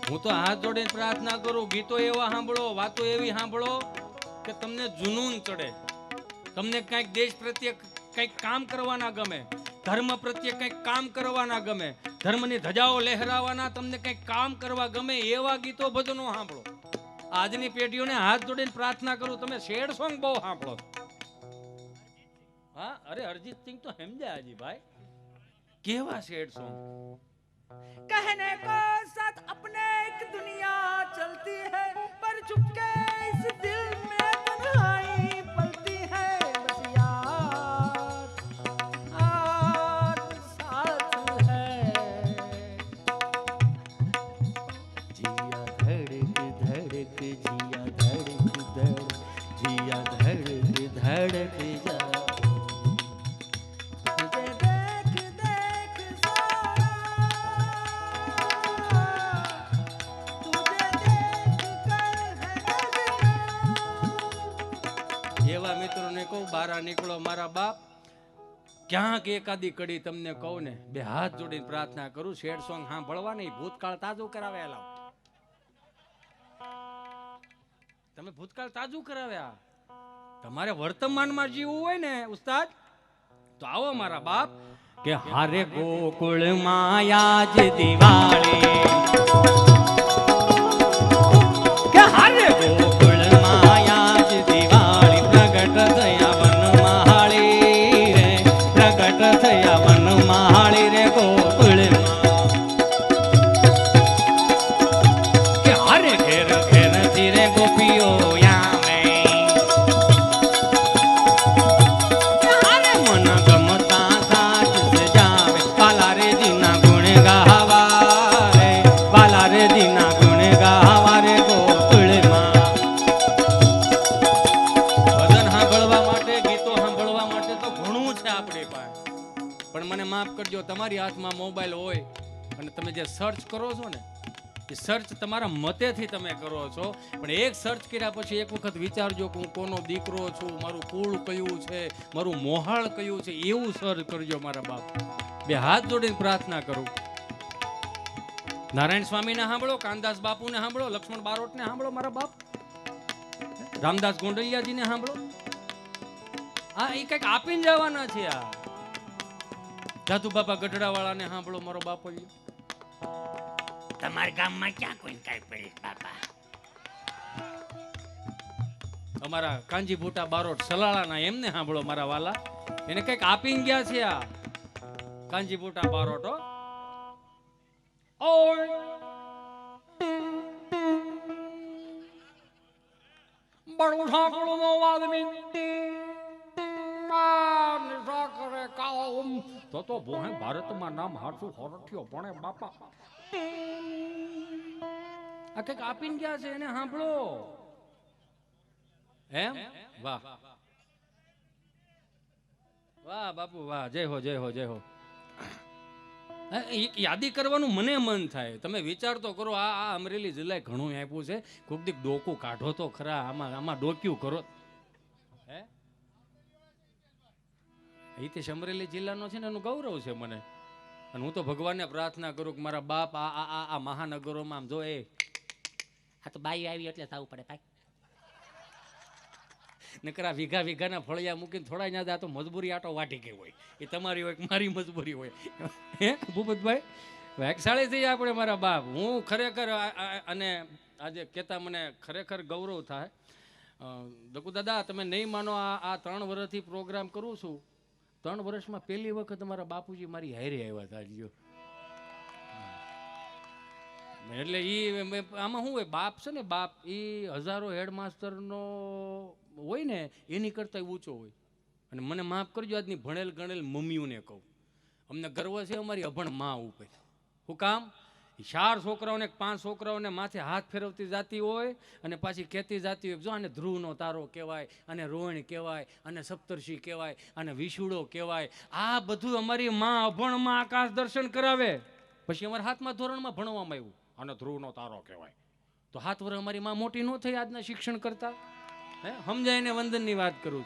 Speaker 1: હું તો હાથ જોડીને પ્રાર્થના કરું, ગીતો એવા સાંભળો, વાતો એવી સાંભળો કે તમને જુનૂન ચડે. તમને કંઈક દેશ પ્રત્યે કંઈક કામ કરવાના ગમે, ધર્મ પ્રત્યે કંઈક કામ કરવાના ગમે, ધર્મની ધજાઓ લહેરાવાના તમને કંઈક કામ કરવા ગમે એવા ગીતો ભજનો સાંભળો. આજની પેઢીઓને હાથ જોડીને પ્રાર્થના કરું, તમે સેડ સોંગ બહુ સાંભળો. હા, અરે અરિજીત સિંહ તો સમજ્યા હાજી ભાઈ, કેવા સેડ સોંગ.
Speaker 2: कहने को साथ अपने एक दुनिया चलती है पर चुपके इस दिल में तन्हाई पलती है. बस यार साथ है. जिया धड़क धड़क जिया धड़क धड़क जिया धड़क धड़क जा.
Speaker 1: એવા મિત્રોને કહું, બારા નીકળો મારા બાપ. ક્યાંક એકાદી કડી તમને કહું ને, બે હાથ જોડીને પ્રાર્થના કરું, શેડ સોંગ સાંભળવા નહીં, ભૂતકાળ તાજું કરાવ્યા. તમે ભૂતકાળ તાજું કરાવ્યા. તમારે વર્તમાનમાં જીવવું હોય ને ઉસ્તાદ, તો આવો મારા બાપ. કે હારે ગોકુળ માયા જ દિવાળી, કે હારે ગોકુળ માયા જ દિવાળી, પ્રગટ થયા વનમાળી રે, પ્રગટ થયા વનમાળી રે ગોકુળ. કે હારે ઘેર ઘેર ધીરે ગોપીઓ ગાવા રે. મોબાઈલ હોય અને તમે જે સર્ચ કરો છો ને એ સર્ચ તમારા મતેથી તમે કરો છો, પણ એક સર્ચ કર્યા પછી એક વખત વિચારજો કે હું કોનો દીકરો છું, મારું કુળ કયું છે, મારું મોહાળ કયું છે, એવું સર્ચ કરજો મારા બાપ. બે હાથ જોડીને પ્રાર્થના કરું. નારાયણ સ્વામીને સાંભળો, કાનદાસ બાપુને સાંભળો, લક્ષ્મણ બારોટને સાંભળો મારા બાપ, રામદાસ ગોંડલિયાજીને સાંભળો. હા, એ કઈક આપીને જવાના છે. આ જાદુ બાપા ગઢડા વાળાને સાંભળો મારો બાપો.
Speaker 2: તમારા ગામમાં ક્યાં કોઈ કાંઈ પડી બાપા?
Speaker 1: અમારા કાંજી ભૂટા બારોટ સલાળાના એમને સાંભળો મારા વાલા, એને કઈક આપીને ગયા છે આ કાંજી ભૂટા બારોટ. ઓય બડું ઠાકોર નો આદમી કરે કામ તો બોહે ભારતમાં નામ હાથું હરઠ્યો પણ બાપા આ કઈક આપીને ગયા છે એને સાંભળો. એમ વાહ વાહ બાપુ વાહ, જય હો જય હો જય હો. યાદી કરવાનું મને મન થાય. તમે વિચાર તો કરો, આ અમરેલી જિલ્લાએ ઘણું આપ્યું છે, કોઈક દીક ડોકું કાઢો તો ખરા. આમાં ડોક્યું કરો. હે હિતેશ અમરેલી જિલ્લાનો છે ને એનું ગૌરવ છે મને. અને હું તો ભગવાનને પ્રાર્થના કરું કે મારા બાપ આ મહાનગરોમાં આમ જો એ
Speaker 2: આ તો બાઈ આવી એટલે થવું પડે ભાઈ.
Speaker 1: નકરા વીઘા વીઘાના ફળિયા મૂકીને થોડા યાદ આ તો મજબૂરી આટો વાટી ગઈ હોય, એ તમારી હોય મારી મજબૂરી હોય. હે ભૂપતભાઈ વેગશાળી થઈ આપણે મારા બાપ. હું ખરેખર અને આજે કહેતા મને ખરેખર ગૌરવ થાય. દકુ દાદા તમે નહીં માનો, આ 3 વર્ષથી પ્રોગ્રામ કરું છું. 3 વર્ષમાં પહેલી વખત અમારા બાપુજી મારી હારે આવ્યા હતા. જો એટલે આમાં શું હોય, બાપ છે ને બાપ એ હજારો હેડમાસ્ટરનો હોય ને એની કરતાં ઊંચો હોય. અને મને માફ કરજો આજની ભણેલ ગણેલ મમ્મીઓને કહું, અમને ગર્વ છે અમારી અભણ માં ઉપર. શું કામ? 4 છોકરાઓને 5 છોકરાઓને માથે હાથ ફેરવતી જાતી હોય અને પાછી કહેતી જાતી હોય, જો આને ધ્રુવનો તારો કહેવાય, અને રોહિણ કહેવાય, અને સપ્તર્ષિ કહેવાય, અને વિશુડો કહેવાય. આ બધું અમારી માં અભણમાં આકાશ દર્શન કરાવે. પછી અમારા 7મા ધોરણમાં ભણવામાં આવ્યું, અને ધ્રુવનો તારો કહેવાય. તો 7 વર્ષ અમારી માં મોટી ન થઈ આજના શિક્ષણ કરતા? હે સમજાય ને વંદનની વાત કરું.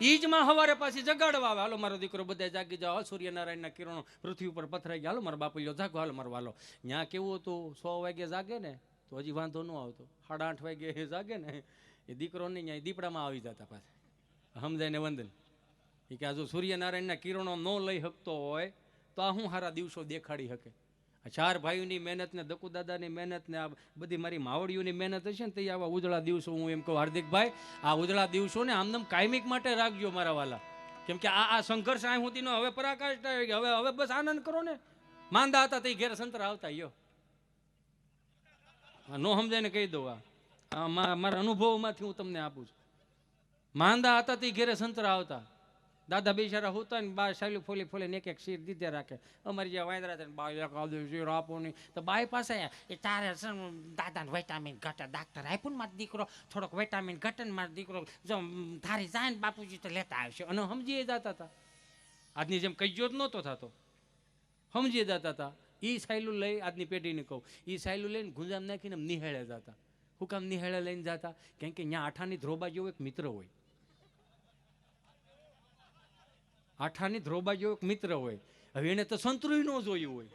Speaker 1: ઈ જ માં હવારે પાછી જગાડવા આવે, હાલો મારો દીકરો બધા જાગી જાઓ, સૂર્યનારાયણના કિરણો પૃથ્વી ઉપર પથરાઈ ગયા, હાલો મારો બાપુલ્યો જાગો, હાલો મારો વાલો. ત્યાં કેવું હતું, 100 વાગે જાગે ને તો હજી વાંધો ન આવતો, 8:30 વાગે જાગે ને એ દીકરો નહીં, ત્યાં દીપડામાં આવી જતા પાછા. સમજાય ને વંદન. એ કે આ જો સૂર્યનારાયણના કિરણો ન લઈ શકતો હોય તો આ હું સારા દિવસો દેખાડી શકે. 4 ભાઈઓની મહેનત ને દકુ દાદાની મહેનત ને આ બધી મારી માવડીઓની મહેનત હશે ને, તો આવા ઉજળા દિવસો હું એમ કહું હાર્દિકભાઈ, આ ઉજળા દિવસોને આમનામ કાયમિક માટે રાખજો મારા વાલા. કેમ કે આ સંઘર્ષ આ સુધીનો હવે પરાકાષ્ઠ આવી ગયો. હવે બસ આનંદ કરો ને. માંદા હતા તે ઘેર સંતરા આવતા. યો નો સમજાય ને કહી દઉં, આ મારા અનુભવમાંથી હું તમને આપું છું. માંદા હતા તે ઘેરે સંતરા આવતા. દાદા બિચારા હોતા ને બા સાલું ફોલી ફોલીને એક શીર દીધે રાખે. અમારી જે વાંદરા છે ને બા એક શીર આપો નહીં, તો બાઈ પાસે
Speaker 2: એ તારે દાદાને વિટામિન ઘટે, ડાક્ટર આપ્યું ને મારો દીકરો થોડોક વિટામિન ઘટે ને મારો દીકરો જો ધારી જાય ને બાપુજી તો લેતા આવશે.
Speaker 1: અને સમજી જતા હતા. આજની જેમ કજ્યો જ નહોતો થતો, સમજી જતા હતા. એ સાયલું લઈ આજની પેઢીને કહું, એ સાયલું લઈને ગુંજામ નાખીને નિહાળે જતા. હું કામ નિહાળે લઈને જતા? કેમ કે ત્યાં આઠાની ધ્રોબા જેવો એક મિત્ર હોય. આઠાની ધ્રોબા જેવો એક મિત્ર હોય. હવે એને તો સંતરું ન જોયું હોય,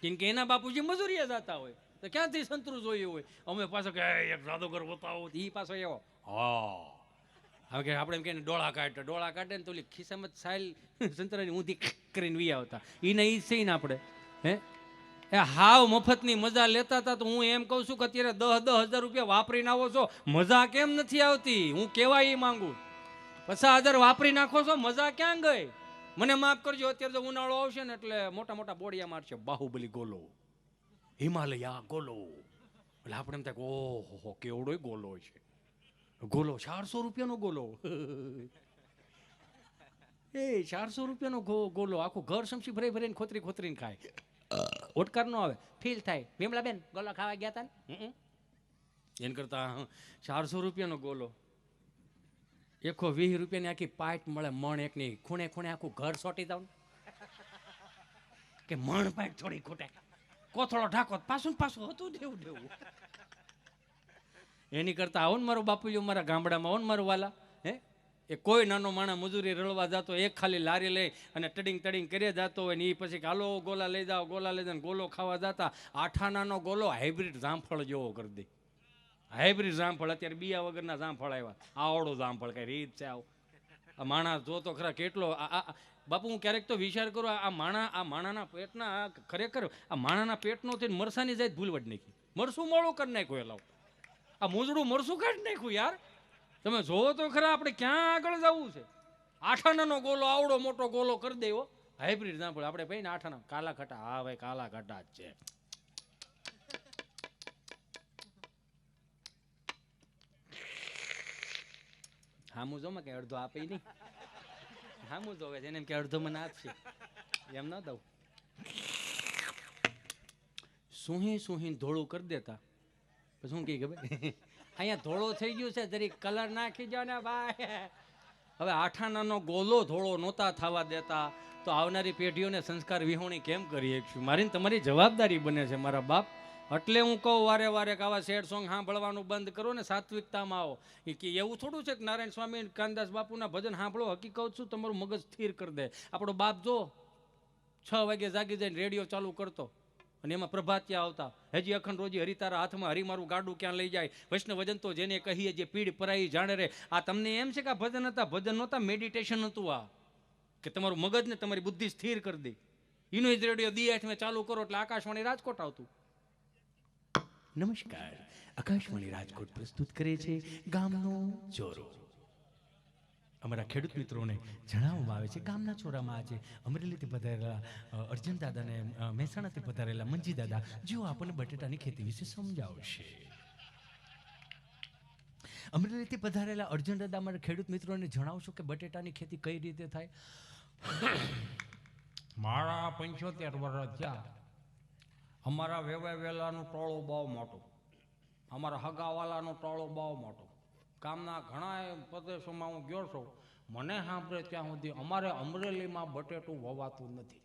Speaker 1: કેમ કે એના બાપુજી મજૂરીએ જતા હોય, તો ક્યાંથી સંતરું જોયું હોય. અમે પાછો કે એક જાદુગર બતાવો, એ પાછો એવો હા. હવે કે આપણે એમ કે ડોળા કાઢે ને તો ઓલી ખિસ્સામાં સાયલ સંતરાની ઊંધી કરીને વી આવતા. એને ઈ છે ને આપણે હે એ હાવ મફતની મજા લેતા હતા. તો હું એમ કહું છું કે અત્યારે 10,000 રૂપિયા વાપરીને આવો છો, મજા કેમ નથી આવતી? હું કેવા એ માંગુ. 50,000 વાપરી નાખો છો, મજા ક્યાં ગઈ? મને માફ કરજો, અત્યારે તો ઉનાળો આવશે ને એટલે મોટા મોટા બોડિયા મારશે, બાહુબલી ગોલો, હિમાલયા ગોલો. એટલે આપણે એમ થાય ઓહો કેવડો ગોલો છે. ગોલો 400 રૂપિયાનો ગોલો. એ 400 રૂપિયાનો ગોલો આખું ઘર સમસી ભરીને ખોતરીને ખાય. ઓટકાર નો આવે, ફીલ થાય. વિમલા બેન ગોલો ખાવા ગયા હતા ને, એન કરતા 400 રૂપિયાનો ગોલો. 120 રૂપિયાની આખી પાઇટ મળે, મણ એકની ખૂણે ખૂણે આખું ઘર સોટી દઉં. કે મણ પાટ થોડી ખૂટે, કોથળો ઢાકો તો પાછું ને પાછું હતું દેવું. એની કરતા આવો ને મારો બાપુજી મારા ગામડામાં, આવો ને મારું વાલા, હે એ કોઈ નાનો માણા મજૂરી રળવા જતો, એક ખાલી લારી લઈ અને ટડિંગ કરી જતો હોય ને એ પછી હાલો ગોલા લઈ જાઓ ગોલો ખાવા જતા. આઠાનાનો ગોલો હાઇબ્રિડ જામફળ જેવો કરી દે. હાઇબ્રિડ જામફળ, અત્યારે બિયા વગરના જામફળ આવ્યા, આવડો જામફળ કઈ રીત છે આવું. આ માણસ જો તો ખરા કેટલો બાપુ હું ક્યારેક તો વિચાર કરું આ માણાના પેટના ખરેખર આ માણાના પેટનો થઈને મરસાની જાય ભૂલવડ નાખી, મરસું મોડું કરી નાખ્યું. એલાવ આ મૂજડું મરસું કાઢી નાખ્યું યાર. તમે જોવો તો ખરા આપણે ક્યાં આગળ જવું છે. આઠાનાનો ગોલો આવડો મોટો ગોલો કરી દેવો, હાઇબ્રિડ જામફળ. આપણે ભાઈ ને આઠાના કાલા ખટા, હા ભાઈ કાલા ખટા જ છે. હામું જો કે અડધો આપે નહીં, હામું જોવે છે એને એમ કે અડધો મને આપશે, એમ ન દઉં. સુહી ધોળું કરી દેતા પછી શું કહે ખબર, અહીંયા ધોળો થઈ ગયું છે જરી કલર નાખી જાઓ ને ભાઈ. હવે આઠાનાનો ગોલો ધોળો નહોતા થવા દેતા તો આવનારી પેઢીઓને સંસ્કાર વિહોણી કેમ કરી શકશું? મારી ને તમારી જવાબદારી બને છે મારા બાપ. એટલે હું કહું વારે કે આવા સેડ સોંગ સાંભળવાનું બંધ કરો ને સાત્વિકતામાં આવો. એ કે એવું થોડું છે કે નારાયણ સ્વામી કાનદાસ બાપુના ભજન સાંભળો, હકીકત છું તમારું મગજ સ્થિર કરી દે. આપણો બાપ જો 6 વાગે જાગી જઈને રેડિયો ચાલુ કરતો અને એમાં પ્રભાતિયા આવતા, હજી અખંડ રોજી હરિતારા હાથમાં, હરિમારું ગાડું ક્યાં લઈ જાય, વૈષ્ણવ વજન તો જેને કહીએ જે પીડ પરાઈ જાણે રે. આ તમને એમ છે કે આ ભજન હતા? ભજન નહોતા, મેડિટેશન હતું. આ કે તમારું મગજને તમારી બુદ્ધિ સ્થિર કરી દે. એનો જ રેડિયો દી 8 ચાલુ કરો એટલે આકાશવાણી રાજકોટ આવતું. નમસ્કાર, આકાશવાણી રાજકોટ પ્રસ્તુત કરે છે ગામનો ચોરો. અમારા ખેડૂત મિત્રોને જણાવવામાં આવે છે ગામના ચોરામાં આજે અમરેલીથી પધારેલા અર્જુન દાદા અને મહેસાણાથી પધારેલા મંજી દાદા, જેઓ આપણને બટેટાની ખેતી વિશે સમજાવશે. અમરેલીથી પધારેલા અર્જુન દાદા અમારા ખેડૂત મિત્રોને જણાવશો કે બટેટાની ખેતી કઈ રીતે થાય.
Speaker 3: મારા 75 વર્ષ થયા. અમારા વેલાનું ટોળું બહુ મોટું, અમારા હગાવાલાનું ટોળું બહુ મોટું. ગામના ઘણા પ્રદેશોમાં હું ગયો છું, મને સાંભળે ત્યાં સુધી અમારે અમરેલીમાં બટેટું વવાતું નથી.